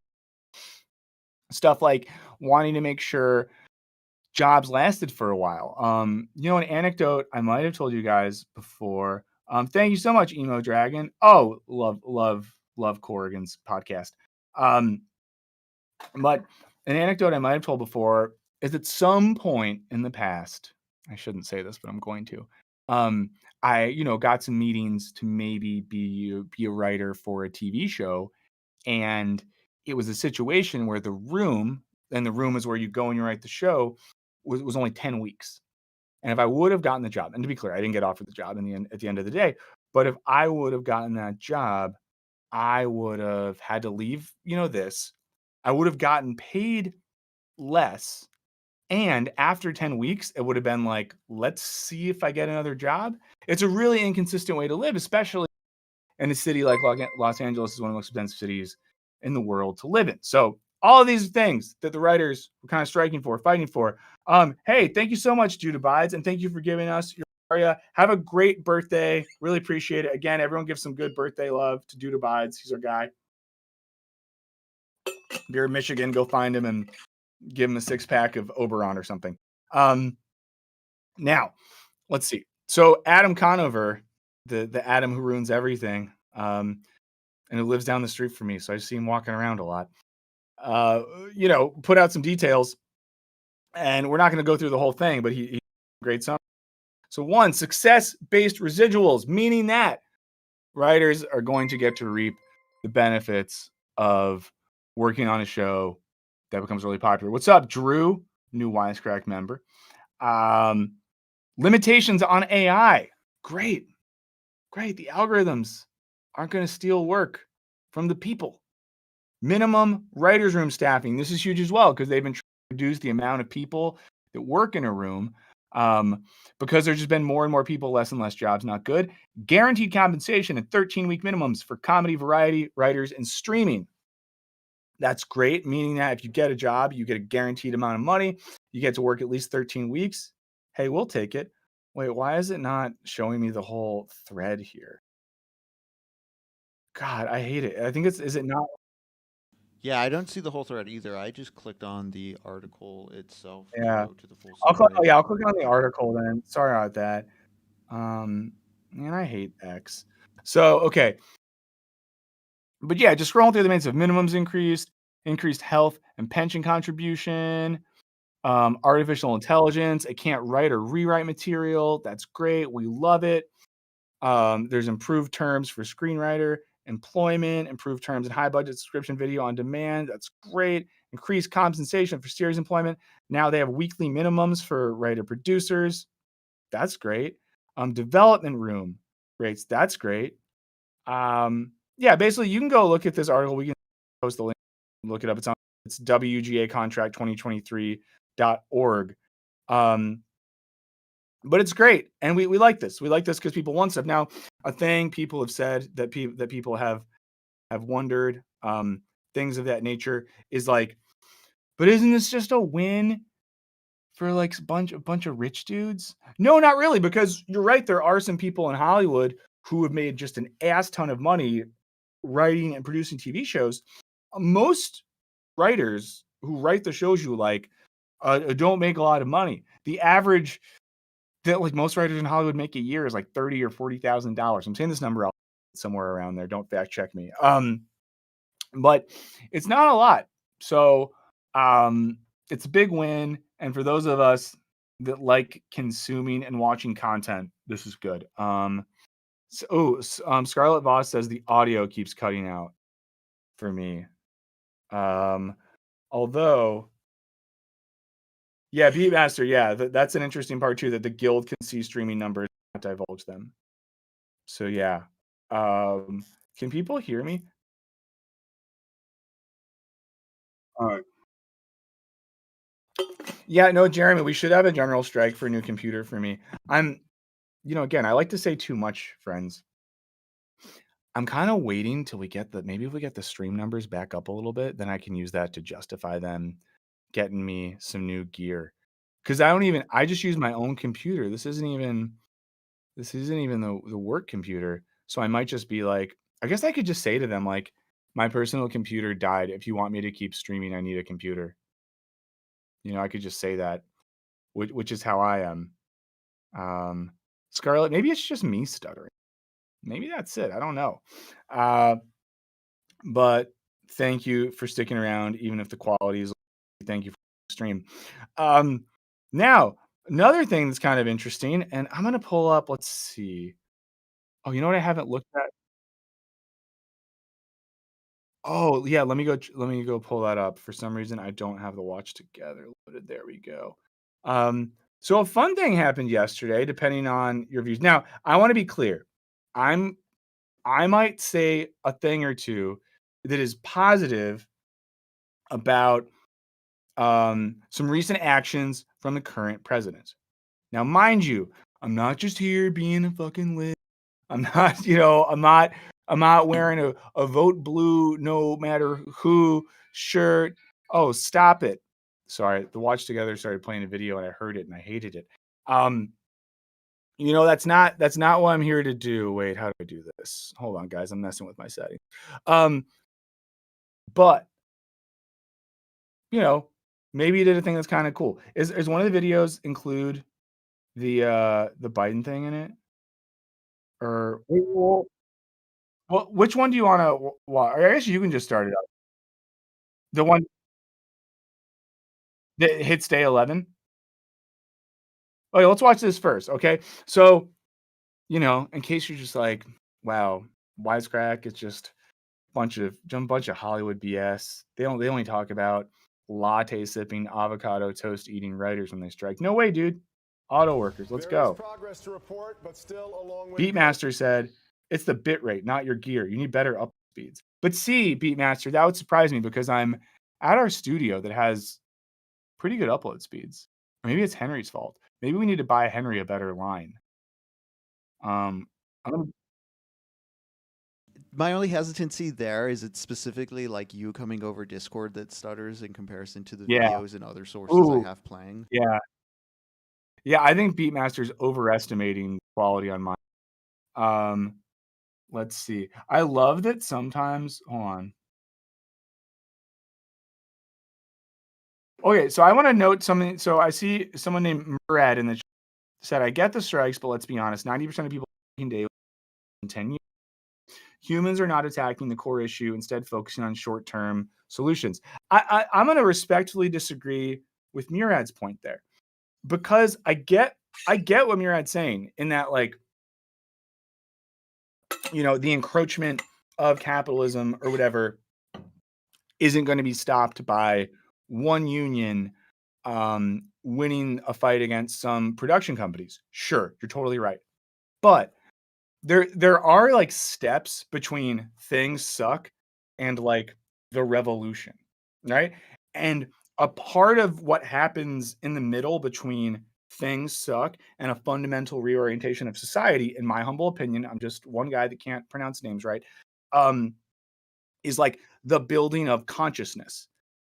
stuff like wanting to make sure jobs lasted for a while. An anecdote I might have told you guys before. Thank you so much, Emo Dragon. Oh, love Corrigan's podcast. But an anecdote I might have told before is at some point in the past, I shouldn't say this, but I'm going to. I got some meetings to maybe be a writer for a TV show, and it was a situation where the room is where you go and you write the show, was only 10 weeks. And if I would have gotten the job, and to be clear, I didn't get offered the job at the end of the day, but if I would have gotten that job, I would have had to leave, this. I would have gotten paid less. And after 10 weeks, it would have been like, let's see if I get another job. It's a really inconsistent way to live, especially in a city like Los Angeles is one of the most expensive cities in the world to live in. So all of these things that the writers were kind of fighting for. Hey, thank you so much, Judah Bides, and thank you for giving us your area. Have a great birthday. Really appreciate it. Again, everyone give some good birthday love to Judah Bides. He's our guy. If you're in Michigan, go find him and give him a 6-pack of Oberon or something. Now, let's see. So Adam Conover, the Adam who ruins everything, and who lives down the street from me, so I see him walking around a lot, put out some details, and we're not going to go through the whole thing, but he great song. So one, success-based residuals, meaning that writers are going to get to reap the benefits of working on a show that becomes really popular. What's up, Drew? New Wisecrack member. Limitations on AI. Great. The algorithms aren't going to steal work. from the people. Minimum writers' room staffing. This is huge as well because they've been trying to reduce the amount of people that work in a room because there's just been more and more people, less and less jobs. Not good. Guaranteed compensation at 13-week minimums for comedy, variety, writers, and streaming. That's great, meaning that if you get a job, you get a guaranteed amount of money. You get to work at least 13 weeks. Hey, we'll take it. Wait, why is it not showing me the whole thread here? God, I hate it. I think is it not? Yeah, I don't see the whole thread either. I just clicked on the article itself to Yeah. go to the full summary. I'll click on the article then. Sorry about that. Man, I hate X. So, okay. But yeah, just scrolling through the minutes of minimums increased health and pension contribution, artificial intelligence. It can't write or rewrite material. That's great. We love it. There's improved terms for screenwriter, employment, improved terms in high budget subscription video on demand. That's great. Increased compensation for series employment. Now they have weekly minimums for writer producers. That's great. Development room rates. That's great. Yeah, basically you can go look at this article. We can post the link, look it up. It's wgacontract2023.org. But it's great. And we like this. We like this because people want stuff. Now, a thing people have said that people have wondered, things of that nature is like, but isn't this just a win for like a bunch of rich dudes? No, not really, because you're right. There are some people in Hollywood who have made just an ass ton of money writing and producing TV shows. Most writers who write the shows you like don't make a lot of money. The average that like most writers in Hollywood make a year is like $30,000 or $40,000. I'm saying this number out somewhere around there. Don't fact check me. But it's not a lot. So it's a big win. And for those of us that like consuming and watching content, this is good. Scarlett Voss says the audio keeps cutting out for me. Although, yeah, Beatmaster, yeah, that's an interesting part too, that the guild can see streaming numbers, not divulge them. So yeah. Can people hear me? All right. Yeah, no, Jeremy, we should have a general strike for a new computer for me. Again, I like to say too much, friends. I'm kind of waiting till maybe if we get the stream numbers back up a little bit, then I can use that to justify them getting me some new gear. Because I just use my own computer. This isn't even the work computer. So I might just be like, I guess I could just say to them, like, my personal computer died. If you want me to keep streaming, I need a computer. I could just say that, which is how I am. Scarlett, maybe it's just me stuttering. Maybe that's it. I don't know. But thank you for sticking around, even if the quality is. Thank you for the stream. Now, another thing that's kind of interesting, and I'm going to pull up, let's see. Oh, you know what I haven't looked at? Oh, yeah, let me go pull that up. For some reason, I don't have the watch together loaded. There we go. So a fun thing happened yesterday, depending on your views. Now, I want to be clear. I might say a thing or two that is positive about some recent actions from the current president. Now, mind you, I'm not just here being a fucking lib. I'm not, I'm not wearing a vote blue no matter who shirt. Oh, stop it. Sorry, the Watch Together started playing a video and I heard it and I hated it. That's not what I'm here to do. Wait, how do I do this? Hold on, guys. I'm messing with my settings. But maybe you did a thing that's kind of cool. Is one of the videos include the Biden thing in it? Or well, which one do you wanna watch? I guess you can just start it up. The one that hits day 11? Okay, let's watch this first, okay? So, in case you're just like, "Wow, Wisecrack is just bunch of Hollywood BS." They only talk about latte sipping, avocado toast eating writers when they strike. No way, dude. Auto workers, let's go. Progress to report, but still a long way to go. Beatmaster said, "It's the bit rate, not your gear. You need better up speeds." But see, Beatmaster, that would surprise me because I'm at our studio that has pretty good upload speeds. Or maybe it's Henry's fault. Maybe we need to buy Henry a better line. I'm gonna, My only hesitancy there is it's specifically like you coming over Discord that stutters in comparison to the yeah. videos and other sources I Ooh, have playing. yeah. Yeah, I think Beatmaster's overestimating quality on mine. Um, let's see. I love that sometimes. Hold on. Okay, so I want to note something. So I see someone named Murad in the chat said, "I get the strikes, but let's be honest. 90% of people working daily in 10 years. Humans are not attacking the core issue, instead focusing on short-term solutions." I'm going to respectfully disagree with Murad's point there because I get what Murad's saying in that, like, the encroachment of capitalism or whatever isn't going to be stopped by one union winning a fight against some production companies. Sure, you're totally right. But there are like steps between things suck and like the revolution, right? And a part of what happens in the middle between things suck and a fundamental reorientation of society, in my humble opinion, I'm just one guy that can't pronounce names right, um, is like the building of consciousness.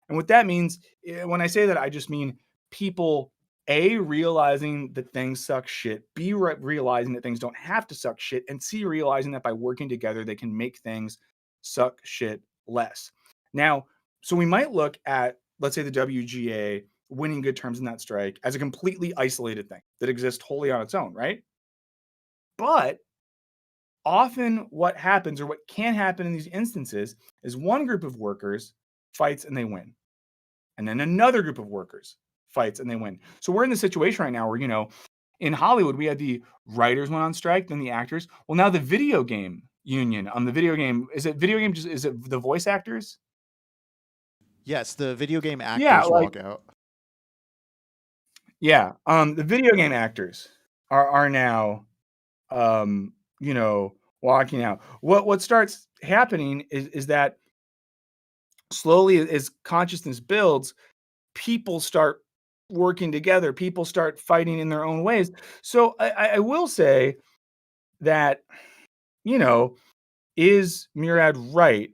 And what that means, when I say that, I just mean people A, realizing that things suck shit, B, realizing that things don't have to suck shit, and C, realizing that by working together, they can make things suck shit less. Now, so we might look at, let's say, the WGA winning good terms in that strike as a completely isolated thing that exists wholly on its own, right? But often what happens or what can happen in these instances is one group of workers fights and they win. And then another group of workers fights and they win. So we're in the situation right now where, in Hollywood, we had the writers went on strike, then the actors. Well, now the video game union on the video game, is it video game? Is it the voice actors? Yes, the video game Yeah, actors like, walk out. yeah. The video game actors are now, um, walking out. What starts happening is that slowly as consciousness builds, people start working together, people start fighting in their own ways. So I will say that, you know, is Murad right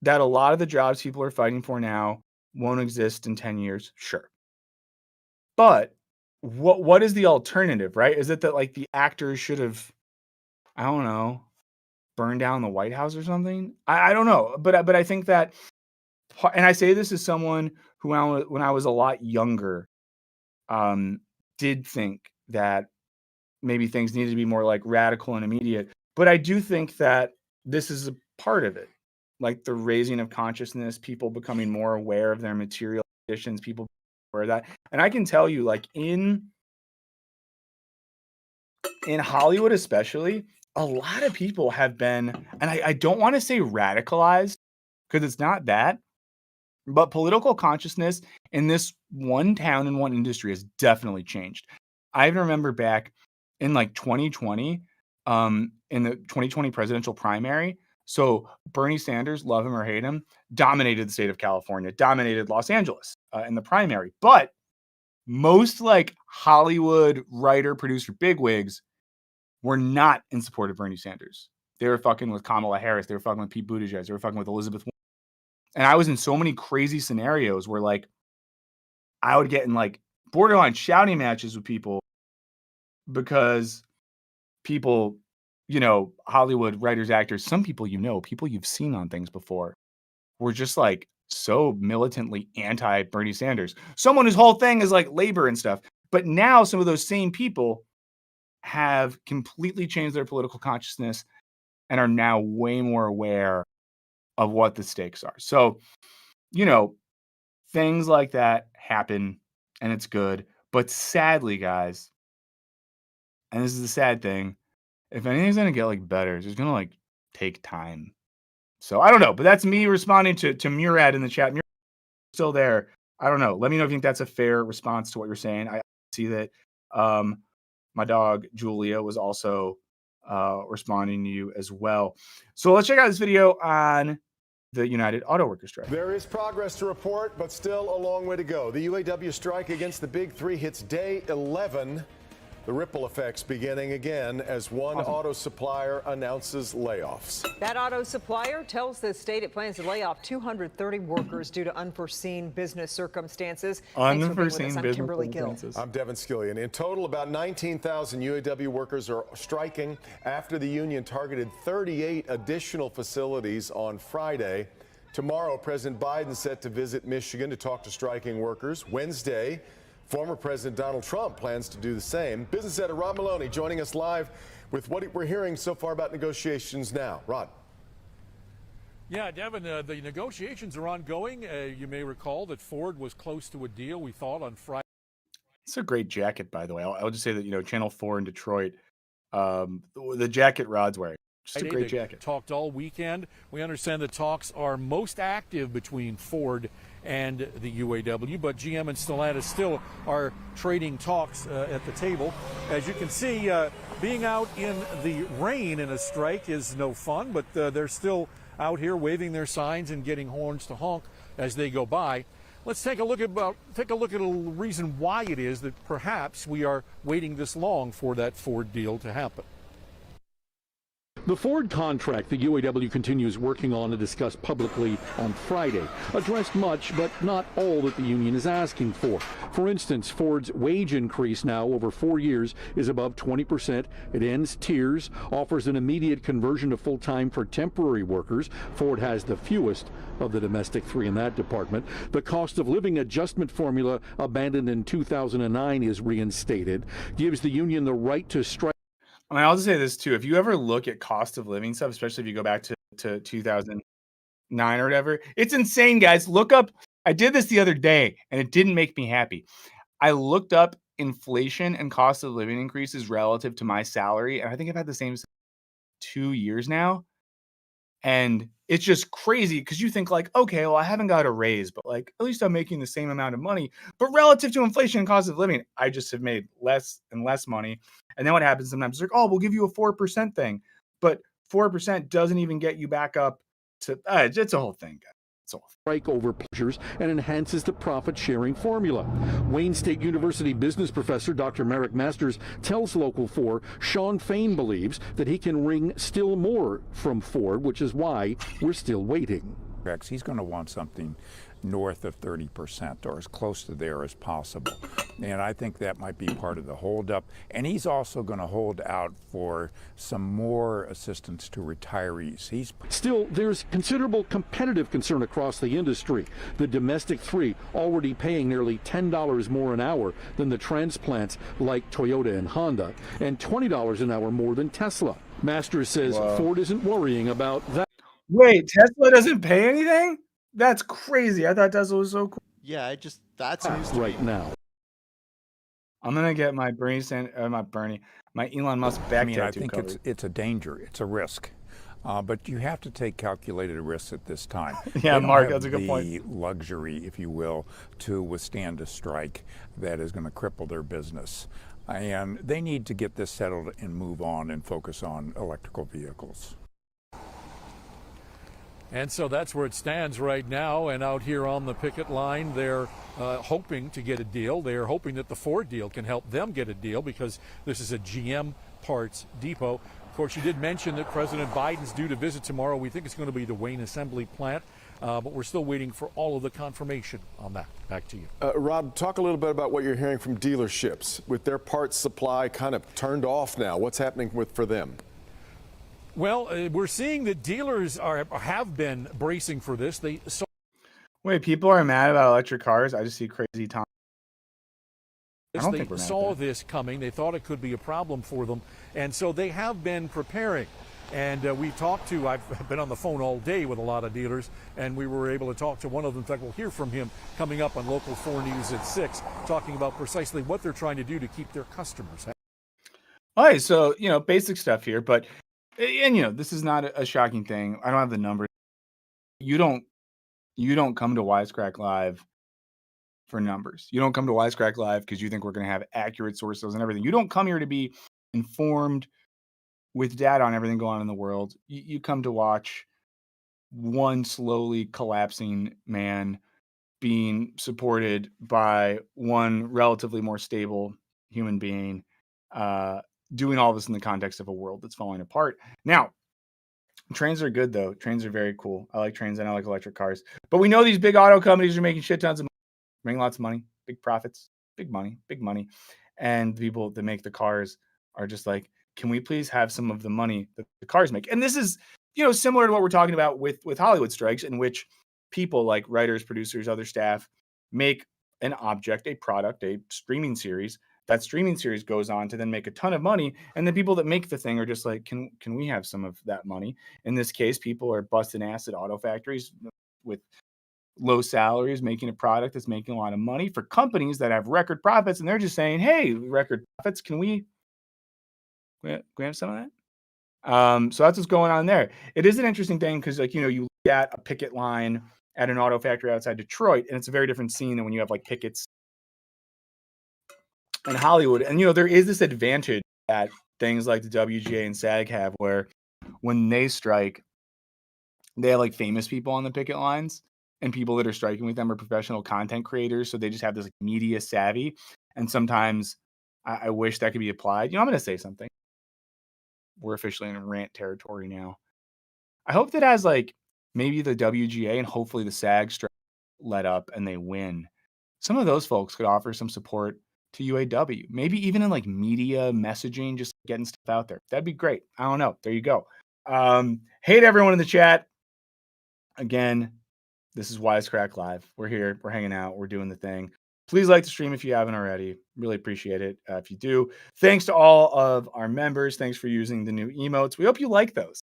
that a lot of the jobs people are fighting for now won't exist in 10 years? Sure. But what is the alternative, right? Is it that like the actors should have, I don't know, burned down the White House or something? I don't know. But I think that, and I say this as someone who when I was a lot younger, um, did think that maybe things needed to be more like radical and immediate. But I do think that this is a part of it, like the raising of consciousness, people becoming more aware of their material conditions, people aware of that. And I can tell you, like in Hollywood, especially, a lot of people have been, and I don't want to say radicalized because it's not that, but political consciousness in this one town and one industry has definitely changed. I even remember back in like 2020, in the 2020 presidential primary. So Bernie Sanders, love him or hate him, dominated the state of California, dominated Los Angeles in the primary. But most like Hollywood writer, producer, bigwigs were not in support of Bernie Sanders. They were fucking with Kamala Harris. They were fucking with Pete Buttigieg. They were fucking with Elizabeth Warren. And I was in so many crazy scenarios where like I would get in like borderline shouting matches with people because people, Hollywood writers, actors, some people, people you've seen on things before were just like so militantly anti Bernie Sanders. Someone whose whole thing is like labor and stuff. But now some of those same people have completely changed their political consciousness and are now way more aware of what the stakes are. So, you know, things like that happen and it's good. But sadly, guys, and this is the sad thing, if anything's gonna get like better, it's just gonna like take time. So I don't know, but that's me responding to Murad in the chat. Murad, still there. I don't know. Let me know if you think that's a fair response to what you're saying. I see that my dog Julia was also responding to you as well. So let's check out this video on the United Auto Workers strike. There is progress to report, but still a long way to go. The UAW strike against the Big Three hits day 11. The ripple effects beginning again as one auto supplier announces layoffs. That auto supplier tells the state it plans to lay off 230 workers due to unforeseen business circumstances. Unforeseen business circumstances. I'm Devin Skillian. In total, about 19,000 UAW workers are striking after the union targeted 38 additional facilities on Friday. Tomorrow, President Biden set to visit Michigan to talk to striking workers. Wednesday, former President Donald Trump plans to do the same. Business editor Rod Maloney joining us live with what we're hearing so far about negotiations now. Rod. Yeah, Devin, the negotiations are ongoing. You may recall that Ford was close to a deal, we thought, on Friday. It's a great jacket, by the way. I'll just say that, Channel 4 in Detroit, the jacket Rod's wearing. Just a great jacket. Talked all weekend. We understand the talks are most active between Ford and the UAW, but GM and Stellantis still are trading talks at the table. As you can see, being out in the rain in a strike is no fun, but they're still out here waving their signs and getting horns to honk as they go by. Let's take a look at a reason why it is that perhaps we are waiting this long for that Ford deal to happen. The Ford contract the UAW continues working on and discussed publicly on Friday addressed much, but not all that the union is asking for. For instance, Ford's wage increase now over 4 years is above 20%. It ends tiers, offers an immediate conversion to full-time for temporary workers. Ford has the fewest of the domestic three in that department. The cost of living adjustment formula abandoned in 2009 is reinstated, gives the union the right to strike. I mean, I'll just say this too. If you ever look at cost of living stuff, especially if you go back to 2009 or whatever, it's insane, guys. Look up. I did this the other day and it didn't make me happy. I looked up inflation and cost of living increases relative to my salary. And I think I've had the same 2 years now. And it's just crazy because you think like, okay, well, I haven't got a raise, but like at least I'm making the same amount of money. But relative to inflation and cost of living, I just have made less and less money. And then what happens sometimes is like, oh, we'll give you a 4% thing. But 4% doesn't even get you back up to, it's a whole thing, guys. It's all strike over pleasures and enhances the profit-sharing formula. Wayne State University business professor Dr. Merrick Masters tells Local 4 Sean Fain believes that he can wring still more from Ford, which is why we're still waiting. He's going to want something north of 30% or as close to there as possible. And I think that might be part of the holdup. And he's also going to hold out for some more assistance to retirees. Still, there's considerable competitive concern across the industry. The domestic three already paying nearly $10 more an hour than the transplants like Toyota and Honda, and $20 an hour more than Tesla. Masters says Ford isn't worrying about that. Wait, Tesla doesn't pay anything? That's crazy. I thought Tesla was so cool. Yeah, that's news to right me. now. I'm gonna get my my Elon Musk back tattoo I think covered. it's a danger. It's a risk. But you have to take calculated risks at this time. Yeah, They Mark, don't that's a have good point. the luxury, if you will, to withstand a strike that is going to cripple their business. And they need to get this settled and move on and focus on electrical vehicles. And so that's where it stands right now. And out here on the picket line, they're hoping to get a deal. They're hoping that the Ford deal can help them get a deal because this is a GM parts depot. Of course, you did mention that President Biden's due to visit tomorrow. We think it's going to be the Wayne Assembly Plant, but we're still waiting for all of the confirmation on that. Back to you. Rob, talk a little bit about what you're hearing from dealerships with their parts supply kind of turned off now. What's happening for them? Well, we're seeing that dealers have been bracing for this. Wait, people are mad about electric cars? I just see crazy Tom. They saw this coming. They thought it could be a problem for them. And so they have been preparing. And I've been on the phone all day with a lot of dealers, and we were able to talk to one of them. In fact, we'll hear from him coming up on Local 4 News at 6, talking about precisely what they're trying to do to keep their customers happy. All right, so, basic stuff here, but, and, this is not a shocking thing. I don't have the numbers. You don't come to Wisecrack Live for numbers. You don't come to Wisecrack Live because you think we're going to have accurate sources and everything. You don't come here to be informed with data on everything going on in the world. You come to watch one slowly collapsing man being supported by one relatively more stable human being, doing all this in the context of a world that's falling apart. Now, trains are good though. Trains are very cool. I like trains and I like electric cars. But we know these big auto companies are making shit tons of money, making lots of money, big profits, big money, big money. And the people that make the cars are just like, can we please have some of the money that the cars make? And this is, similar to what we're talking about with Hollywood strikes, in which people like writers, producers, other staff make an object, a product, a streaming series. That streaming series goes on to then make a ton of money, and the people that make the thing are just like, can we have some of that money? In this case, people are busting ass at auto factories with low salaries, making a product that's making a lot of money for companies that have record profits, and they're just saying, hey, record profits, can we have some of that? So that's what's going on there. It is an interesting thing because, you look at a picket line at an auto factory outside Detroit, and it's a very different scene than when you have like pickets in Hollywood. And there is this advantage that things like the WGA and SAG have, where when they strike, they have like famous people on the picket lines, and people that are striking with them are professional content creators, so they just have this like media savvy. And sometimes I wish that could be applied. I'm going to say something. We're officially in rant territory now. I hope that as like maybe the WGA and hopefully the SAG strike let up and they win, some of those folks could offer some support to UAW, maybe even in like media messaging, just getting stuff out there. That'd be great. I don't know. There you go. Hey to everyone in the chat. Again, this is Wisecrack Live. We're here. We're hanging out. We're doing the thing. Please like the stream if you haven't already. Really appreciate it if you do. Thanks to all of our members. Thanks for using the new emotes. We hope you like those.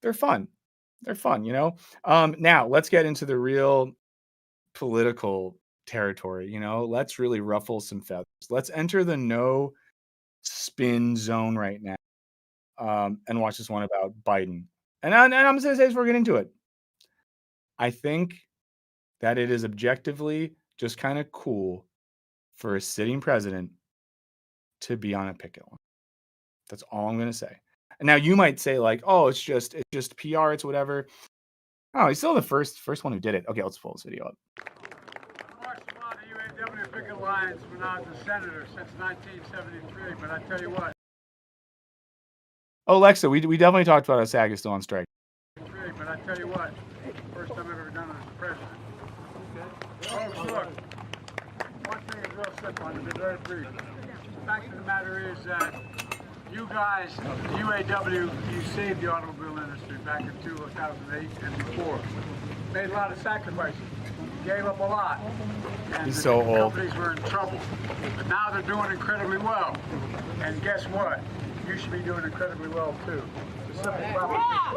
They're fun. They're fun, Now, let's get into the real political territory. Let's really ruffle some feathers. Let's enter the no spin zone right now, and watch this one about Biden. And I'm just going to say this before we get into it. I think that it is objectively just kind of cool for a sitting president to be on a picket line. That's all I'm going to say. And now you might say like, oh, it's just PR, it's whatever. Oh, he's still the first one who did it. Okay, let's pull this video up. I watched a lot of UAW picket lines when I was a senator since 1973, but I tell you what. Oh, Alexa, we definitely talked about how SAG is still on strike. But I tell you what, first time I've ever done it as president. Oh, sure. One thing is real simple, and to be very brief. The fact of the matter is that you guys, the UAW, you saved the automobile industry back in 2008 and before. Made a lot of sacrifices. Gave up a lot. And He's so old. Companies were in trouble. But now they're doing incredibly well. And guess what? You should be doing incredibly well too. The simple proposition.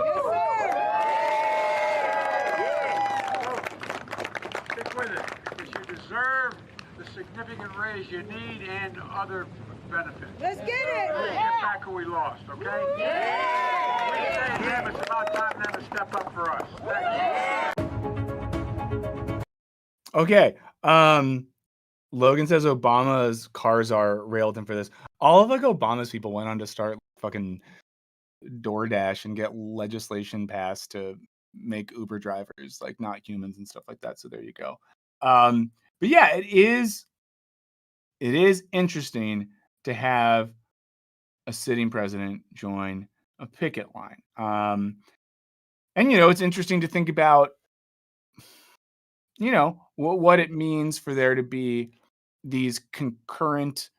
Stick with it, because you deserve the significant raise you need and other benefits. Let's get it! We're gonna get back what we lost, okay? Yeah! We say them, it's about time them to step up for us. Thank you. Okay. Logan says Obama's cars are railed him for this. All of like Obama's people went on to start fucking DoorDash and get legislation passed to make Uber drivers like not humans and stuff like that. So there you go. But yeah, it is interesting to have a sitting president join a picket line. And it's interesting to think about what it means for there to be these concurrent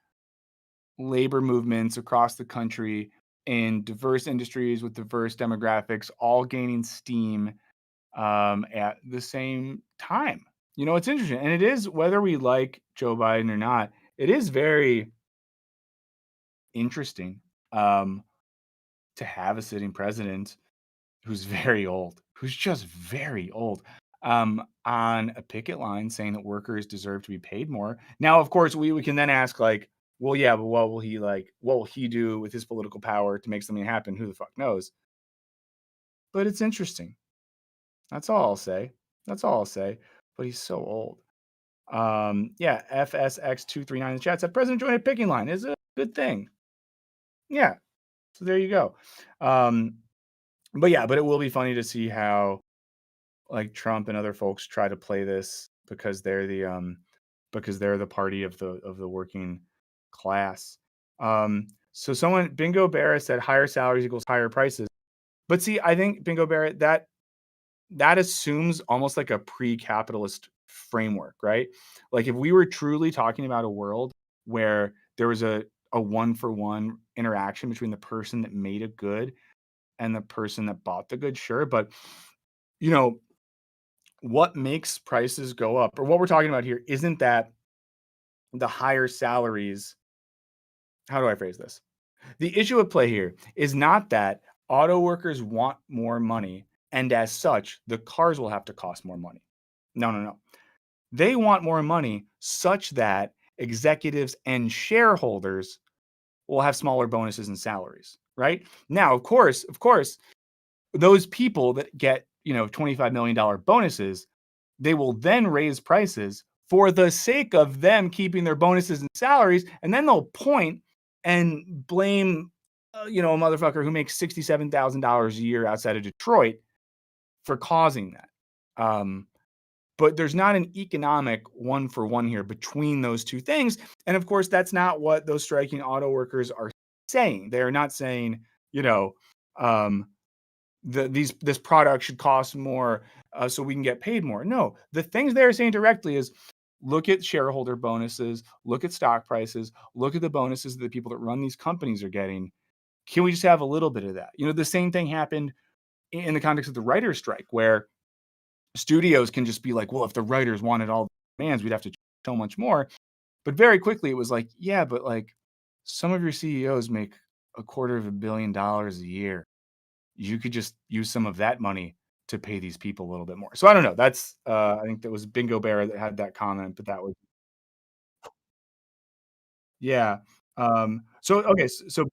labor movements across the country in diverse industries with diverse demographics, all gaining steam at the same time. It's interesting. And it is, whether we like Joe Biden or not, it is very interesting to have a sitting president who's very old, who's just very old, on a picket line saying that workers deserve to be paid more. Now, of course, we can then ask like, well, yeah, but what will he do with his political power to make something happen? Who the fuck knows? But it's interesting. That's all I'll say. But he's so old. Yeah, FSX239 in the chat said President joined a picking line is a good thing. Yeah. So there you go. But yeah, but it will be funny to see how like Trump and other folks try to play this because they're the party of the working class. So someone Bingo Barrett said higher salaries equals higher prices. But see, I think Bingo Barrett that assumes almost like a pre-capitalist framework, right? Like if we were truly talking about a world where there was a one-for-one interaction between the person that made a good and the person that bought the good, sure. But you know, what makes prices go up, or what we're talking about here, isn't that the higher salaries. How do I phrase this? The issue at play here is not that auto workers want more money, and as such, the cars will have to cost more money. No, no, no. They want more money such that executives and shareholders will have smaller bonuses and salaries, right? Now, of course, those people that get, $25 million bonuses, they will then raise prices for the sake of them keeping their bonuses and salaries. And then they'll point and blame, a motherfucker who makes $67,000 a year outside of Detroit for causing that. But there's not an economic one for one here between those two things. And of course, that's not what those striking auto workers are saying. They are not saying, um, this product should cost more so we can get paid more. No, the things they're saying directly is look at shareholder bonuses, look at stock prices, look at the bonuses that the people that run these companies are getting. Can we just have a little bit of that? The same thing happened in the context of the writer's strike, where studios can just be like, well, if the writers wanted all the demands, we'd have to charge so much more. But very quickly it was like, yeah, but like some of your CEOs make $250 million a year. You could just use some of that money to pay these people a little bit more. So I don't know. That's I think that was Bingo Bear that had that comment, but that was yeah. So okay, so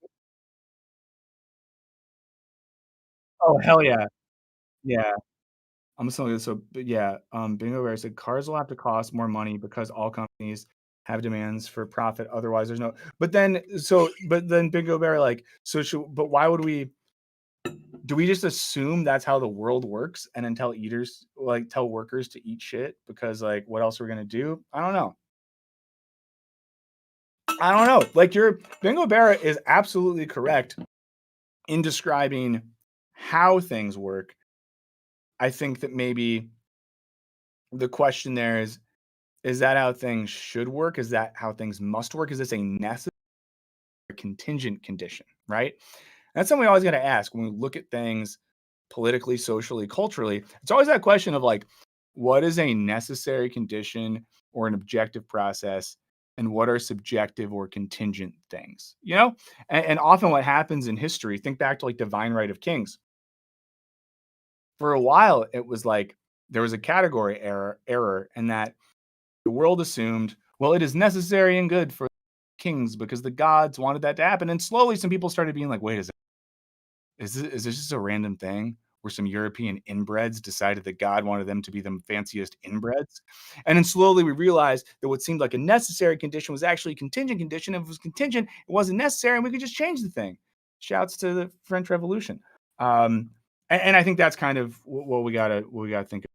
oh hell yeah. Yeah. I'm just telling you so but yeah, Bingo Bear said cars will have to cost more money because all companies have demands for profit. Otherwise, there's no but then Bingo Bear like but why would we do we just assume that's how the world works and then tell workers to eat shit because like what else are we gonna do? I don't know. I don't know. Like your Bingo Barrett is absolutely correct in describing how things work. I think that maybe the question there is that how things should work? Is that how things must work? Is this a necessary or contingent condition? Right? That's something we always got to ask when we look at things politically, socially, culturally. It's always that question of like, what is a necessary condition or an objective process? And what are subjective or contingent things? And often what happens in history, think back to like divine right of kings. For a while, it was like there was a category error, and that the world assumed, well, it is necessary and good for kings because the gods wanted that to happen. And slowly some people started being like, wait a second. Is this just a random thing where some European inbreds decided that God wanted them to be the fanciest inbreds? And then slowly we realized that what seemed like a necessary condition was actually a contingent condition. If it was contingent, it wasn't necessary, and we could just change the thing. Shouts to the French Revolution. And I think that's kind of what we gotta think of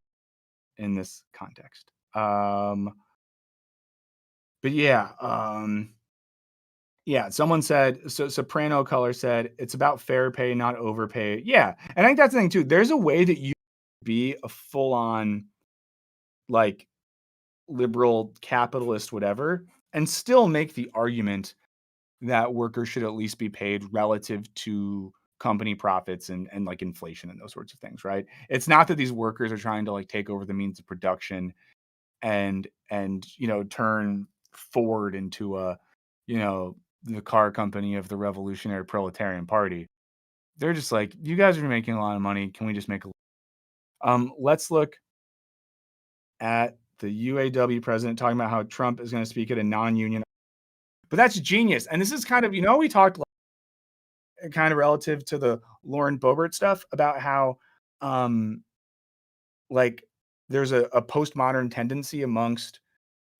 in this context. But yeah, yeah, someone said Soprano Color said it's about fair pay, not overpay. Yeah, and I think that's the thing too. There's a way that you be a full on like liberal capitalist whatever and still make the argument that workers should at least be paid relative to company profits and like inflation and those sorts of things, right? It's not that these workers are trying to like take over the means of production and turn Ford into the car company of the revolutionary proletarian party. They're just like, you guys are making a lot of money, can we just make let's look at the UAW president talking about how Trump is going to speak at a non-union, but that's genius. And this is kind of we talked kind of relative to the Lauren Boebert stuff about how like there's a postmodern tendency amongst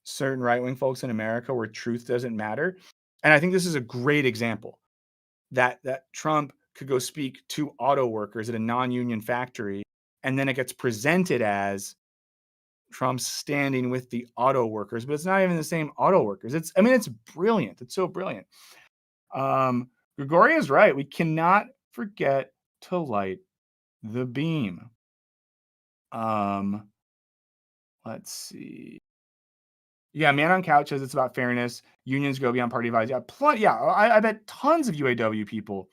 certain right-wing folks in America where truth doesn't matter. And I think this is a great example that Trump could go speak to auto workers at a non-union factory, and then it gets presented as Trump standing with the auto workers, but it's not even the same auto workers. It's brilliant. It's so brilliant. Gregoria's right. We cannot forget to light the beam. Let's see. Yeah, Man on Couch says it's about fairness. Unions go beyond party divides. Yeah, I bet tons of UAW people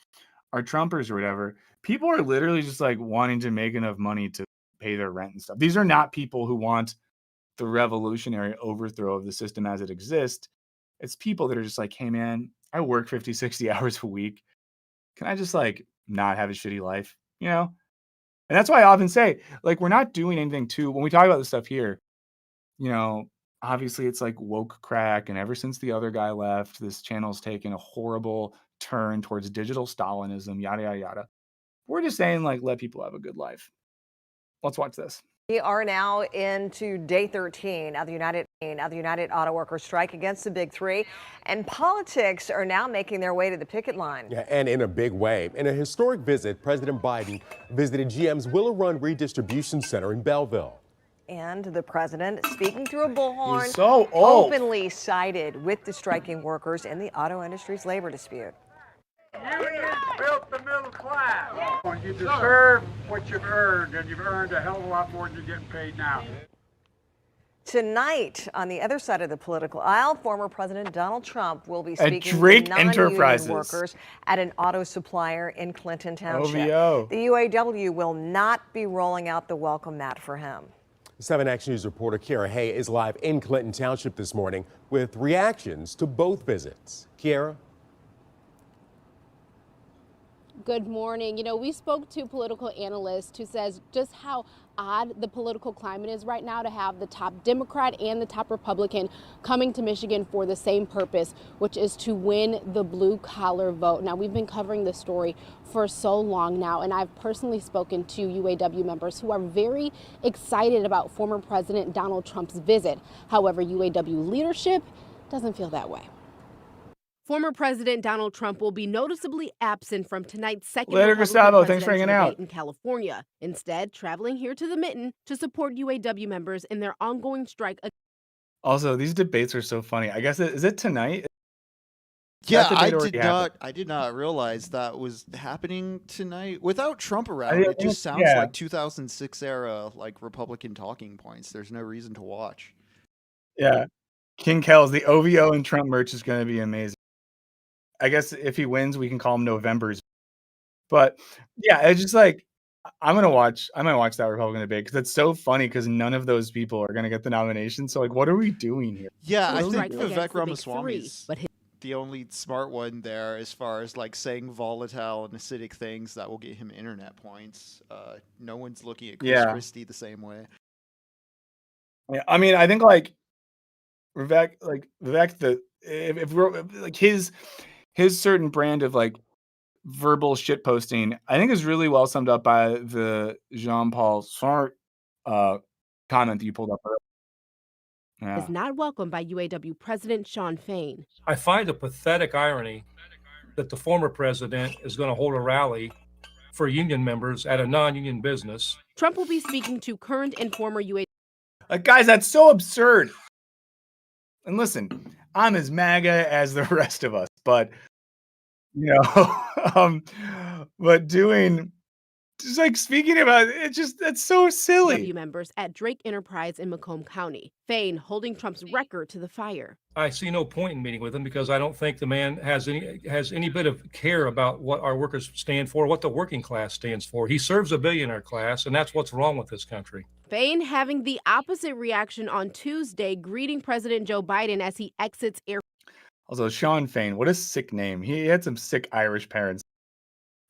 are Trumpers or whatever. People are literally just like wanting to make enough money to pay their rent and stuff. These are not people who want the revolutionary overthrow of the system as it exists. It's people that are just like, hey man, I work 50, 60 hours a week. Can I just like not have a shitty life? You know? And that's why I often say, like, we're not doing anything when we talk about this stuff here, you know, obviously it's like woke crack. And ever since the other guy left, this channel's taken a horrible turn towards digital Stalinism, yada, yada, yada. We're just saying, like, let people have a good life. Let's watch this. We are now into day 13 of the United Auto Workers strike against the Big Three, and politics are now making their way to the picket line. Yeah, and in a big way. In a historic visit, President Biden visited GM's Willow Run Redistribution Center in Belleville. And the president, speaking through a bullhorn, He's so old. openly sided with the striking workers in the auto industry's labor dispute. Unions built the middle class. You deserve what you've earned, and you've earned a hell of a lot more than you're getting paid now. Tonight, on the other side of the political aisle, former President Donald Trump will be speaking Drake to non-union Enterprises workers at an auto supplier in Clinton Township. OVO. The UAW will not be rolling out the welcome mat for him. 7 Action News reporter Kiara Hay is live in Clinton Township this morning with reactions to both visits. Kiara? Good morning. You know, we spoke to political analyst who says just how odd the political climate is right now to have the top Democrat and the top Republican coming to Michigan for the same purpose, which is to win the blue collar vote. Now, we've been covering this story for so long now, and I've personally spoken to UAW members who are very excited about former President Donald Trump's visit. However, UAW leadership doesn't feel that way. Former President Donald Trump will be noticeably absent from tonight's second Later, Gustavo. Thanks for hanging out. in California, instead traveling here to the Mitten to support UAW members in their ongoing strike. Also, these debates are so funny. I guess is it tonight? Yeah, That debate already happened. I did not realize that was happening tonight without Trump around. think- It just sounds yeah. like 2006 era, like Republican talking points. There's no reason to watch. Yeah. King Kells, the OVO and Trump merch is going to be amazing. I guess if he wins, we can call him November's. But yeah, it's just like I might watch that Republican debate because it's so funny because none of those people are going to get the nomination. So like, what are we doing here? Yeah, I Those think right against Vivek the Big Ramaswamy Three, is but the only smart one there as far as like saying volatile and acidic things that will get him internet points. No one's looking at Chris Yeah. Christie the same way. Yeah, I mean, I think like Vivek, if we're like his certain brand of like verbal shit posting, I think is really well summed up by the Jean-Paul Sartre comment that you pulled up earlier. Yeah. is not welcomed by UAW President Sean Fain. I find a pathetic irony that the former president is going to hold a rally for union members at a non-union business. Trump will be speaking to current and former UAW Guys, that's so absurd. And listen, I'm as MAGA as the rest of us, but you know, but doing just like speaking about it, that's so silly. members at Drake Enterprise in Macomb County. Fain holding Trump's record to the fire. I see no point in meeting with him because I don't think the man has any bit of care about what our workers stand for, what the working class stands for. He serves a billionaire class, and that's what's wrong with this country. Fain having the opposite reaction on Tuesday, greeting President Joe Biden as he exits air. Also, Sean Fain, what a sick name. He had some sick Irish parents.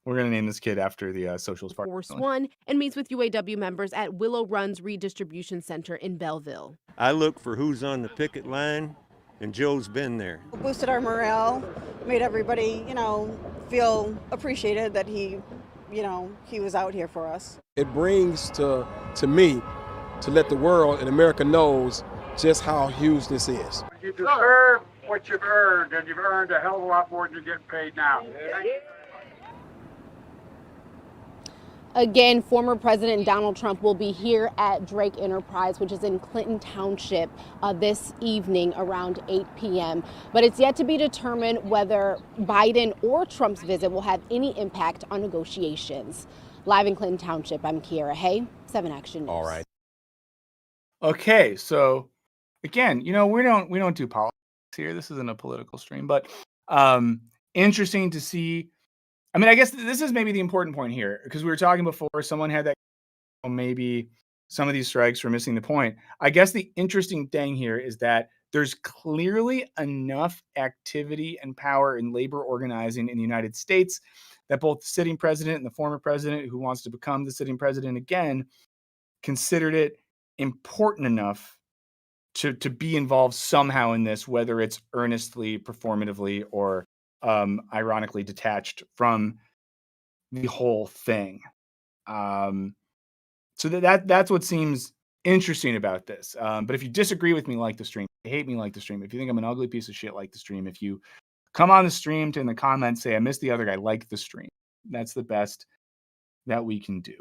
We're going to name this kid after the Socialist Party. Force One and meets with UAW members at Willow Run's Redistribution Center in Belleville. I look for who's on the picket line, and Joe's been there. Boosted our morale, made everybody, feel appreciated that he was out here for us. It brings to me to let the world and America knows just how huge this is. You deserve what you've earned, and you've earned a hell of a lot more than you're getting paid now. Again, former President Donald Trump will be here at Drake Enterprise, which is in Clinton Township, this evening around 8 p.m. But it's yet to be determined whether Biden or Trump's visit will have any impact on negotiations. Live in Clinton Township, I'm Kiara Hay, 7 Action News. All right. Okay, so again, we don't do politics here. This isn't a political stream, but interesting to see. I mean, I guess this is maybe the important point here, because we were talking before, someone had that, maybe some of these strikes were missing the point. I guess the interesting thing here is that there's clearly enough activity and power in labor organizing in the United States that both the sitting president and the former president, who wants to become the sitting president again, considered it important enough to be involved somehow in this, whether it's earnestly, performatively, or ironically detached from the whole thing. So that's what seems interesting about this. But if you disagree with me, like the stream, hate me, like the stream, if you think I'm an ugly piece of shit, like the stream, if you come on the stream to in the comments say I missed the other guy, like the stream, that's the best that we can do.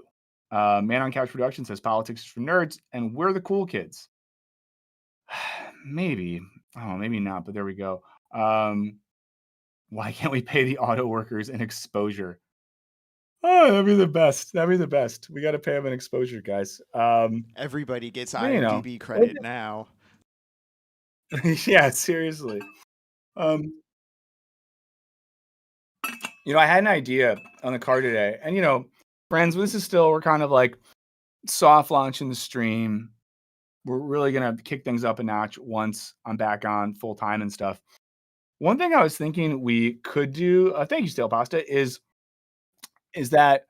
Man on Couch Production says politics is for nerds and we're the cool kids. Maybe. Oh, maybe not, but there we go. Why can't we pay the auto workers an exposure? Oh, that'd be the best. That'd be the best. We got to pay them an exposure, guys. Everybody gets Well, you know. IMDb credit now. Yeah, seriously. I had an idea on the car today, and friends, this is still, we're kind of like soft launching the stream. We're really gonna kick things up a notch once I'm back on full time and stuff. One thing I was thinking we could do, thank you, Stale Pasta, is that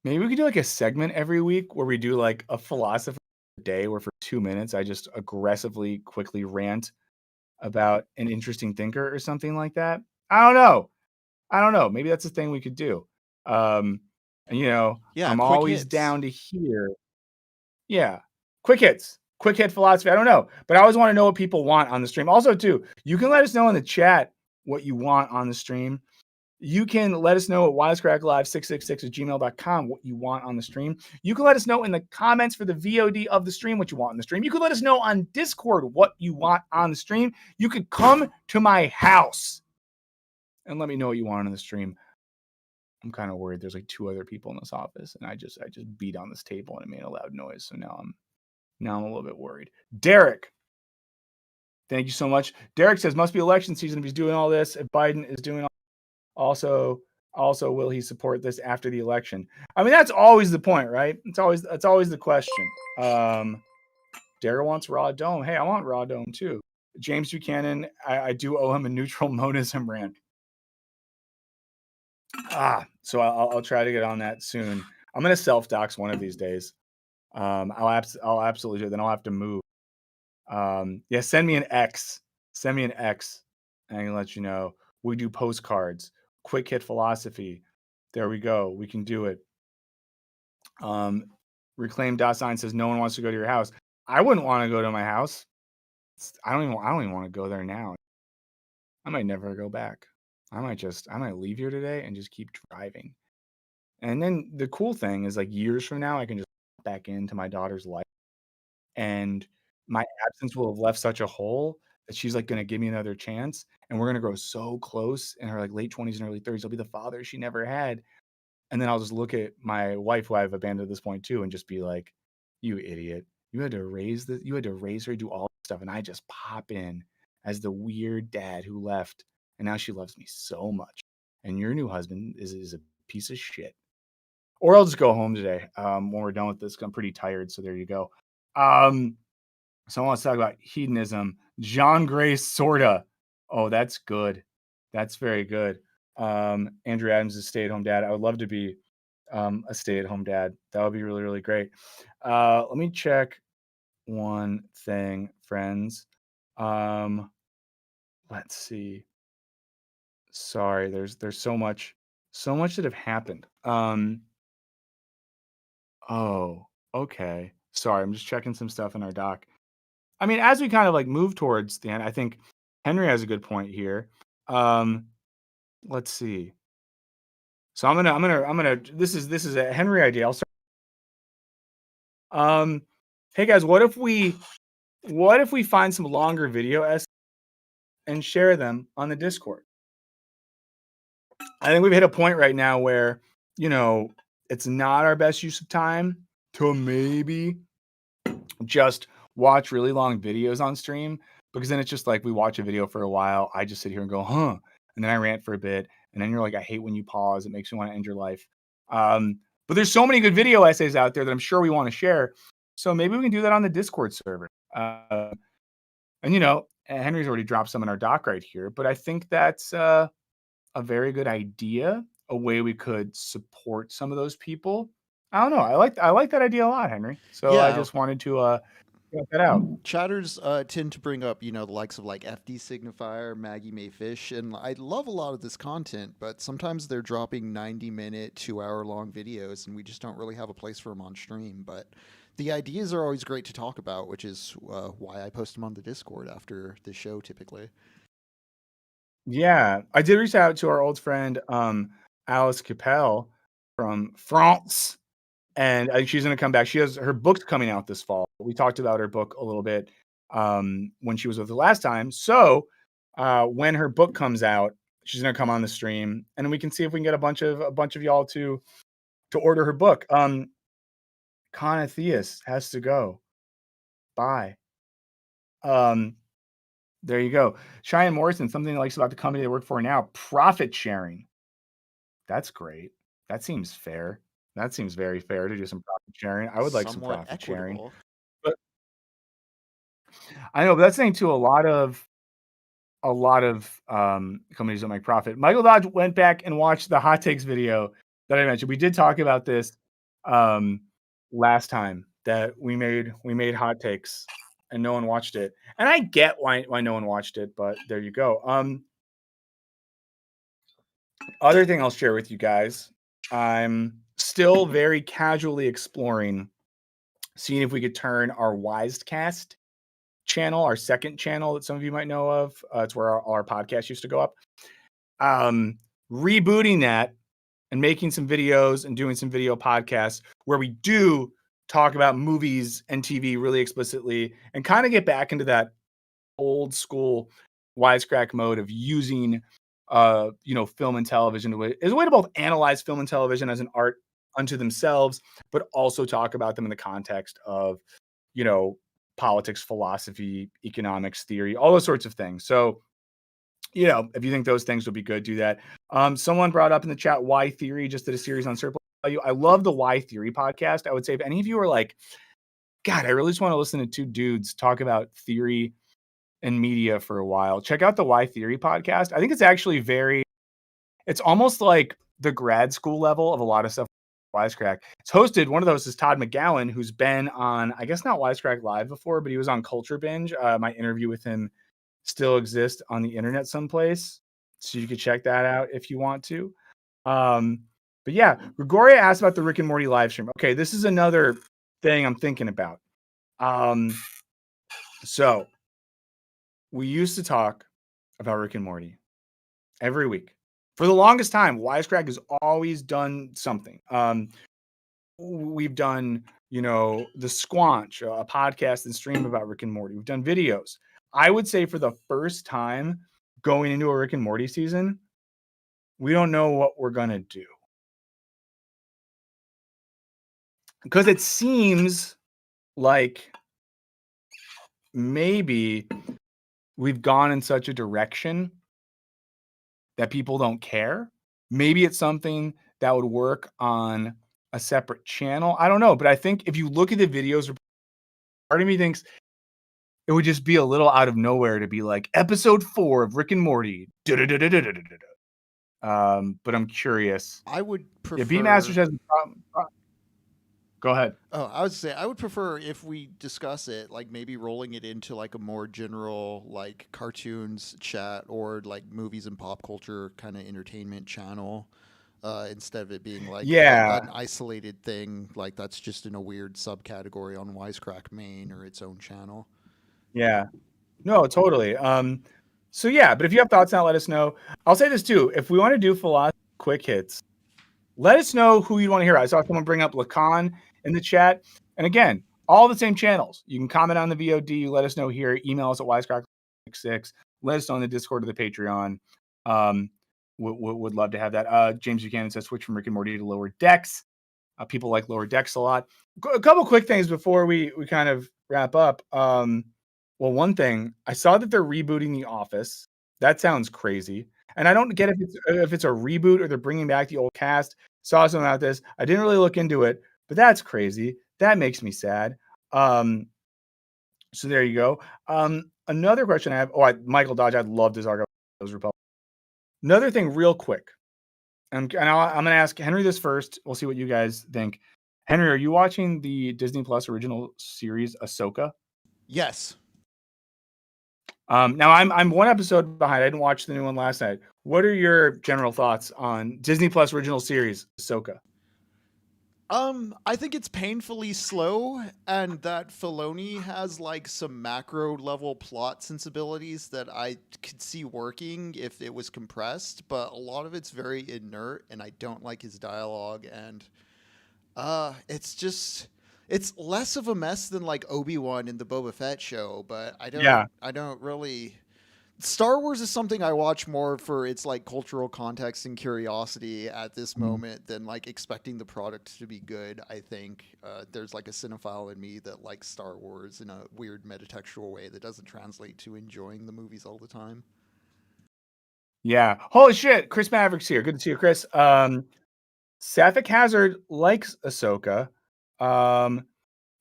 maybe we could do like a segment every week where we do like a philosophy day where for 2 minutes I just aggressively, quickly rant about an interesting thinker or something like that. I don't know. Maybe that's a thing we could do. And Yeah, I'm quick always hits. down to hear. Yeah. Quick hits. Quick hit philosophy. I don't know. But I always want to know what people want on the stream. Also, too, you can let us know in the chat what you want on the stream. You can let us know at wisecracklive666@gmail.com what you want on the stream. You can let us know in the comments for the VOD of the stream what you want on the stream. You can let us know on Discord what you want on the stream. You could come to my house and let me know what you want on the stream. I'm kind of worried. There's like 2 other people in this office, and I just beat on this table and it made a loud noise. So now I'm a little bit worried. Derek, thank you so much. Derek says must be election season if he's doing all this. If Biden is doing also will he support this after the election? I mean, that's always the point, right? It's always the question. Derek wants raw dome. Hey, I want raw dome too. James Buchanan, I do owe him a neutral monism rant. So I'll try to get on that soon. I'm gonna self-dox one of these days. I'll absolutely do it. Then I'll have to move. Yeah, send me an X. Send me an X, and I can let you know. We do postcards. Quick hit philosophy. There we go. We can do it. Reclaim Sign says no one wants to go to your house. I wouldn't want to go to my house. I don't even want to go there now. I might never go back. I might leave here today and just keep driving. And then the cool thing is, like, years from now, I can just back into my daughter's life, and my absence will have left such a hole that she's like going to give me another chance, and we're going to grow so close in her like late 20s and early 30s. I'll be the father she never had. And then I'll just look at my wife, who I've abandoned at this point too, and just be like, you idiot. You had to raise her, do all this stuff, and I just pop in as the weird dad who left, and now she loves me so much. And your new husband is a piece of shit. Or I'll just go home today when we're done with this. I'm pretty tired, so there you go. So I want to talk about hedonism. John Gray, sorta. Oh, that's good. That's very good. Andrew Adams is a stay-at-home dad. I would love to be a stay-at-home dad. That would be really, really great. Let me check one thing, friends. Let's see. Sorry, there's so much that have happened. Oh, okay. Sorry, I'm just checking some stuff in our doc. I mean, as we kind of like move towards the end, I think Henry has a good point here. Let's see. So I'm gonna. This is a Henry idea. I'll start. Hey guys, what if we find some longer video essays and share them on the Discord? I think we've hit a point right now where, it's not our best use of time to maybe just watch really long videos on stream, because then it's just like we watch a video for a while. I just sit here and go, huh. And then I rant for a bit. And then you're like, I hate when you pause. It makes me want to end your life. But there's so many good video essays out there that I'm sure we want to share. So maybe we can do that on the Discord server. And Henry's already dropped some in our doc right here, but I think that's a very good idea, a way we could support some of those people. I don't know. I like that idea a lot, Henry. So I just wanted to check that out. Chatters tend to bring up, the likes of like FD Signifier, Maggie Mayfish, and I love a lot of this content, but sometimes they're dropping 90-minute, 2-hour-long videos, and we just don't really have a place for them on stream. But the ideas are always great to talk about, which is why I post them on the Discord after the show typically. Yeah, I did reach out to our old friend Alice Capel from France, and she's going to come back. She has her book's coming out this fall. We talked about her book a little bit when she was with us last time. So when her book comes out, she's going to come on the stream, and we can see if we can get a bunch of y'all to order her book. Conatheus has to go. Bye. There you go. Cheyenne Morrison, something he likes about the company they work for now, profit sharing. That's great. That seems fair. That seems very fair to do some profit sharing. I would like some Somewhat profit sharing. equitable. But I know, but that's saying to a lot of companies that make profit. Michael Dodge went back and watched the hot takes video that I mentioned. We did talk about this last time that we made hot takes and no one watched it. And I get why no one watched it, but there you go. Other thing I'll share with you guys, I'm still very casually exploring, seeing if we could turn our Wisecast channel, our second channel that some of you might know of, it's where our podcast used to go up, rebooting that and making some videos and doing some video podcasts where we do talk about movies and TV really explicitly and kind of get back into that old school Wisecrack mode of using film and television as a way to both analyze film and television as an art unto themselves, but also talk about them in the context of, politics, philosophy, economics, theory, all those sorts of things. So, if you think those things would be good, do that. Someone brought up in the chat, Why Theory just did a series on surplus value. I love the Why Theory podcast. I would say if any of you are like, God, I really just want to listen to two dudes talk about theory and media for a while, check out the Why Theory podcast. I think it's actually it's almost like the grad school level of a lot of stuff. Wisecrack. It's hosted. One of those is Todd McGowan, who's been on, I guess not Wisecrack Live before, but he was on Culture Binge. My interview with him still exists on the internet someplace, so you could check that out if you want to. But yeah, Gregoria asked about the Rick and Morty live stream. Okay, this is another thing I'm thinking about. So we used to talk about Rick and Morty every week. For the longest time, Wisecrack has always done something. We've done, the Squanch, a podcast and stream about Rick and Morty. We've done videos. I would say for the first time going into a Rick and Morty season, we don't know what we're going to do. Because it seems like maybe we've gone in such a direction that people don't care. Maybe it's something that would work on a separate channel. I don't know. But I think if you look at the videos, part of me thinks it would just be a little out of nowhere to be like episode 4 of Rick and Morty. But I'm curious. I would prefer. If B-Masters has a problem. Go ahead. Oh, I would say I would prefer if we discuss it, like maybe rolling it into like a more general, like cartoons chat or like movies and pop culture kind of entertainment channel, instead of it being like an isolated thing, like that's just in a weird subcategory on Wisecrack Main or its own channel. Yeah, no, totally. So yeah, but if you have thoughts now, let us know. I'll say this too: if we want to do philosophy quick hits, Let us know who you want to hear. I saw someone bring up Lacan in the chat. And again, all the same channels. You can comment on the VOD. Let us know here. Email us at wisecrack6. Let us know on the Discord or the Patreon. Would love to have that. James Buchanan says switch from Rick and Morty to Lower Decks. People like Lower Decks a lot. A couple quick things before we kind of wrap up. Well, one thing, I saw that they're rebooting The Office. That sounds crazy. And I don't get if it's a reboot or they're bringing back the old cast. Saw something about this. I didn't really look into it, but that's crazy. That makes me sad. So there you go. Another question I have. Michael Dodge, I'd love to talk about those Republicans. Another thing, real quick. I'm going to ask Henry this first. We'll see what you guys think. Henry, are you watching the Disney Plus original series Ahsoka? Yes. Now I'm one episode behind. I didn't watch the new one last night. What are your general thoughts on Disney Plus original series Ahsoka? I think it's painfully slow, and that Filoni has like some macro level plot sensibilities that I could see working if it was compressed, but a lot of it's very inert, and I don't like his dialogue, and it's less of a mess than like Obi-Wan in the Boba Fett show, but I don't really. Star Wars is something I watch more for its like cultural context and curiosity at this moment than like expecting the product to be good. I think there's like a cinephile in me that likes Star Wars in a weird metatextual way that doesn't translate to enjoying the movies all the time. Yeah. Holy shit. Chris Maverick's here. Good to see you, Chris. Sapphic Hazard likes Ahsoka.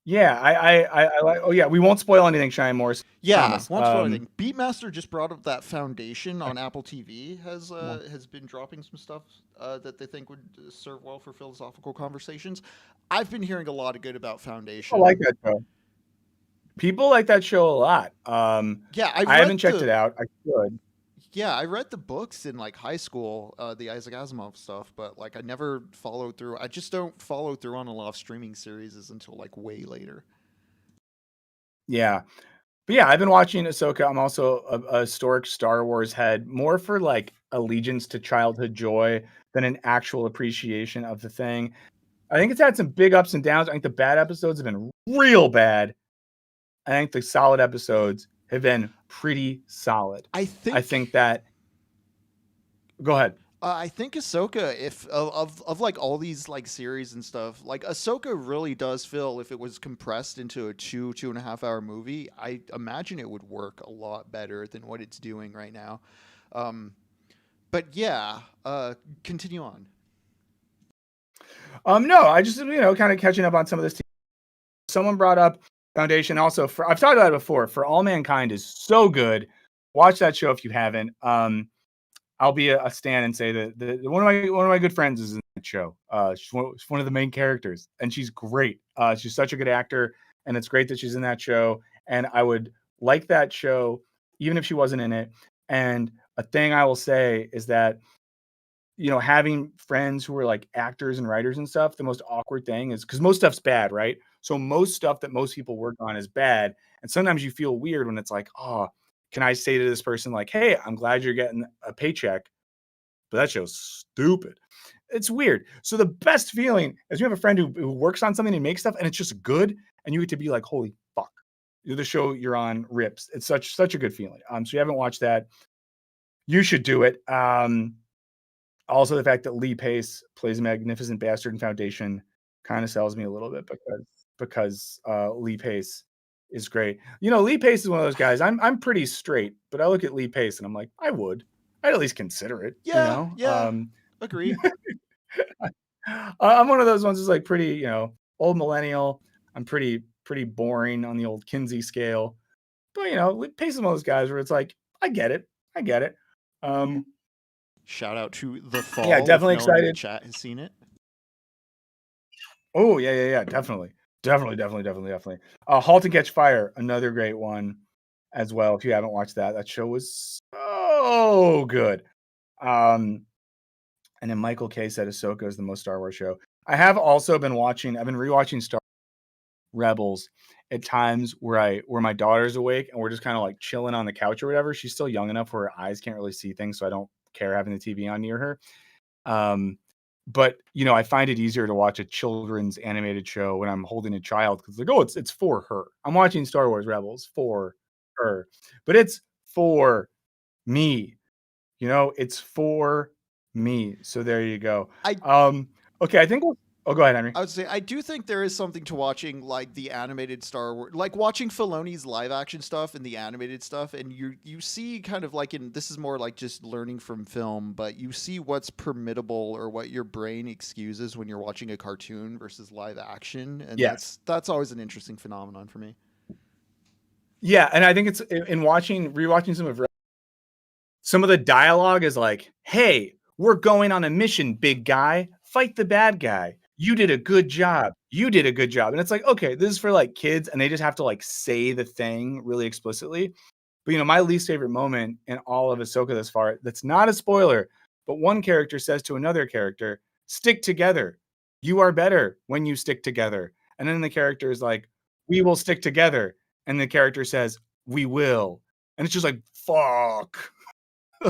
Yeah, I like. Oh yeah, we won't spoil anything, Cheyenne Morris. Yeah, promise. won't spoil anything. Beatmaster just brought up that Foundation on Apple TV has been dropping some stuff that they think would serve well for philosophical conversations. I've been hearing a lot of good about Foundation. I like that show. People like that show a lot. Yeah, I haven't checked it out. I should. Yeah, I read the books in like high school, the Isaac Asimov stuff, but like I never followed through. I just don't follow through on a lot of streaming series until like way later. Yeah. But yeah, I've been watching Ahsoka. I'm also a historic Star Wars head, more for like allegiance to childhood joy than an actual appreciation of the thing. I think it's had some big ups and downs. I think the bad episodes have been real bad. I think the solid episodes have been pretty solid. I think that. Go ahead. I think Ahsoka, if of like all these like series and stuff, like Ahsoka really does feel, if it was compressed into a 2.5 hour movie, I imagine it would work a lot better than what it's doing right now. But yeah, continue on. No, I just kind of catching up on some of this. Someone brought up Foundation. Also, I've talked about it before. For All Mankind is so good. Watch that show if you haven't. I'll be a stan and say that one of my good friends is in that show. She's one of the main characters, and she's great. She's such a good actor, and it's great that she's in that show. And I would like that show even if she wasn't in it. And a thing I will say is that, having friends who are like actors and writers and stuff, the most awkward thing is because most stuff's bad, right? So most stuff that most people work on is bad. And sometimes you feel weird when it's like, oh, can I say to this person like, hey, I'm glad you're getting a paycheck, but that show's stupid. It's weird. So the best feeling is you have a friend who works on something and makes stuff and it's just good. And you get to be like, holy fuck, the show you're on rips. It's such a good feeling. So you haven't watched that, you should do it. Also, the fact that Lee Pace plays a magnificent bastard in Foundation kind of sells me a little bit because Lee Pace is great. Lee Pace is one of those guys. I'm pretty straight, but I look at Lee Pace and I'm like, I'd at least consider it. Yeah, agree. I'm one of those ones who's like pretty, old millennial. I'm pretty boring on the old Kinsey scale, but Lee Pace is one of those guys where it's like, I get it. Shout out to The Fall. Yeah, definitely if no one in the excited. chat has seen it. Oh, yeah. Definitely. Halt and Catch Fire, another great one as well. If you haven't watched that show was so good. And then Michael K said Ahsoka is the most Star Wars show. I have also been rewatching Star Rebels at times where my daughter's awake and we're just kind of like chilling on the couch or whatever. She's still young enough where her eyes can't really see things, so I don't care having the TV on near her. But I find it easier to watch a children's animated show when I'm holding a child because like, oh, it's for her. I'm watching Star Wars Rebels for her, but it's for me. It's for me. So there you go. Okay, I think go ahead, Henry. I would say I do think there is something to watching like the animated Star Wars, like watching Filoni's live action stuff and the animated stuff, and you see kind of like this is more like just learning from film, but you see what's permittable or what your brain excuses when you're watching a cartoon versus live action, and that's always an interesting phenomenon for me. Yeah, and I think it's in rewatching some of the dialogue is like, "Hey, we're going on a mission, big guy. Fight the bad guy. You did a good job. You did a good job." And it's like, okay, this is for like kids, and they just have to like say the thing really explicitly. But my least favorite moment in all of Ahsoka thus far, that's not a spoiler, but one character says to another character, "Stick together. You are better when you stick together." And then the character is like, "We will stick together." And the character says, "We will." And it's just like, fuck.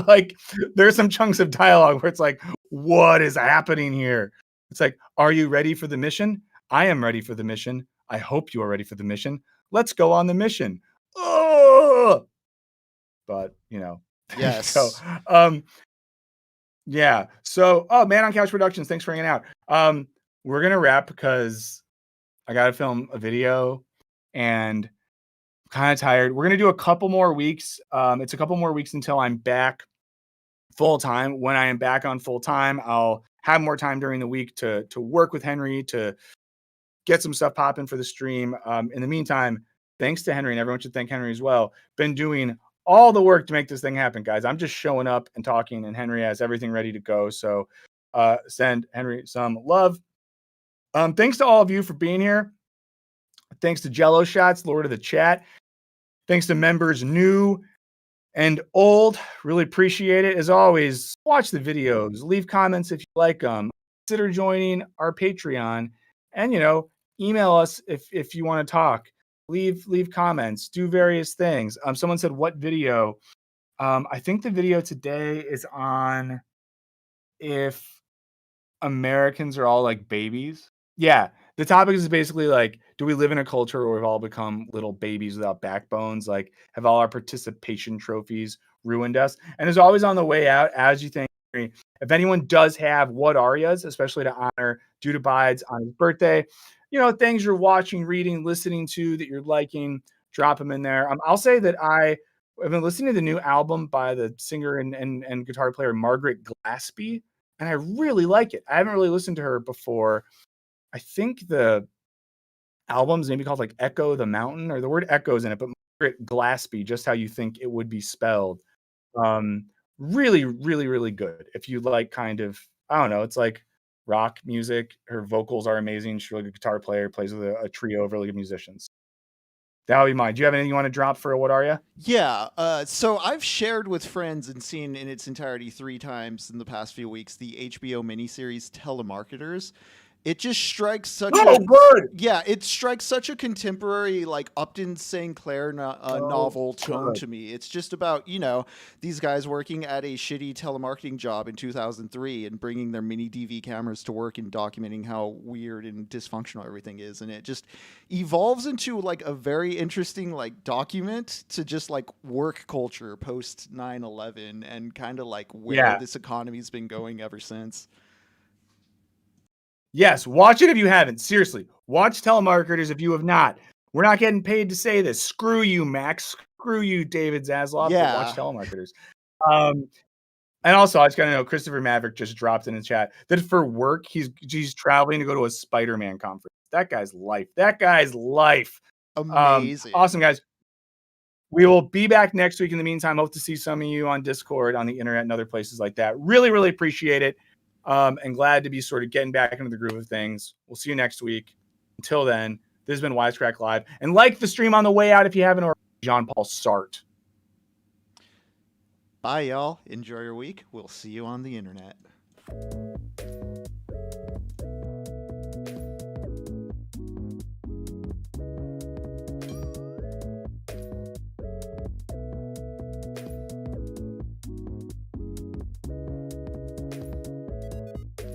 Like, there's some chunks of dialogue where it's like, what is happening here? It's like, are you ready for the mission? I am ready for the mission. I hope you are ready for the mission. Let's go on the mission. Oh, but yes. So, yeah. So, Man on Couch Productions, thanks for hanging out. We're gonna wrap because I gotta film a video and I'm kind of tired. We're gonna do a couple more weeks. It's a couple more weeks until I'm back full time. When I am back on full time, I'll have more time during the week to work with Henry to get some stuff popping for the stream. In the meantime, thanks to Henry, and everyone should thank Henry as well. Been doing all the work to make this thing happen, guys. I'm just showing up and talking, and Henry has everything ready to go. So send Henry some love. Thanks to all of you for being here. Thanks to Jello Shots, Lord of the Chat. Thanks to members new and old. Really appreciate it. As always, watch the videos, leave comments if you like them. Consider joining our Patreon, and email us if you want to talk. Leave comments, do various things. Someone said, what video? I think the video today is on if Americans are all like babies. Yeah, the topic is basically like, do we live in a culture where we've all become little babies without backbones? Like, have all our participation trophies ruined us? And it's always on the way out, as you think. If anyone does have what Arias, especially to honor Judah Bides on his birthday, things you're watching, reading, listening to that you're liking, drop them in there. I'll say that I've been listening to the new album by the singer and guitar player Margaret Glaspie, and I really like it. I haven't really listened to her before. I think the album's maybe called like Echo the Mountain, or the word echoes in it, but Margaret Glaspie, just how you think it would be spelled. Really, really, really good. If you like kind of, I don't know, it's like rock music. Her vocals are amazing. She's a really good guitar player, plays with a trio of really good musicians. That would be mine. Do you have anything you want to drop for What Are Ya? Yeah. So I've shared with friends and seen in its entirety 3 times in the past few weeks the HBO miniseries Telemarketers. It just strikes such it strikes such a contemporary, like Upton St. Clair novel tone to me. It's just about, these guys working at a shitty telemarketing job in 2003 and bringing their mini DV cameras to work and documenting how weird and dysfunctional everything is. And it just evolves into like a very interesting like document to just like work culture post 9/11 and kind of like where this economy's been going ever since. Yes, watch it if you haven't. Seriously, watch Telemarketers if you have not. We're not getting paid to say this. Screw you, Max. Screw you, David Zaslav. Yeah. Watch Telemarketers. And also, I just got to know, Christopher Maverick just dropped in the chat that for work, he's traveling to go to a Spider-Man conference. That guy's life. Amazing. Awesome, guys. We will be back next week. In the meantime, hope to see some of you on Discord, on the internet, and other places like that. Really, really appreciate it. And glad to be sort of getting back into the groove of things. We'll see you next week. Until then, this has been Wisecrack Live. And like the stream on the way out if you haven't already, Jean-Paul Sartre. Bye, y'all. Enjoy your week. We'll see you on the internet.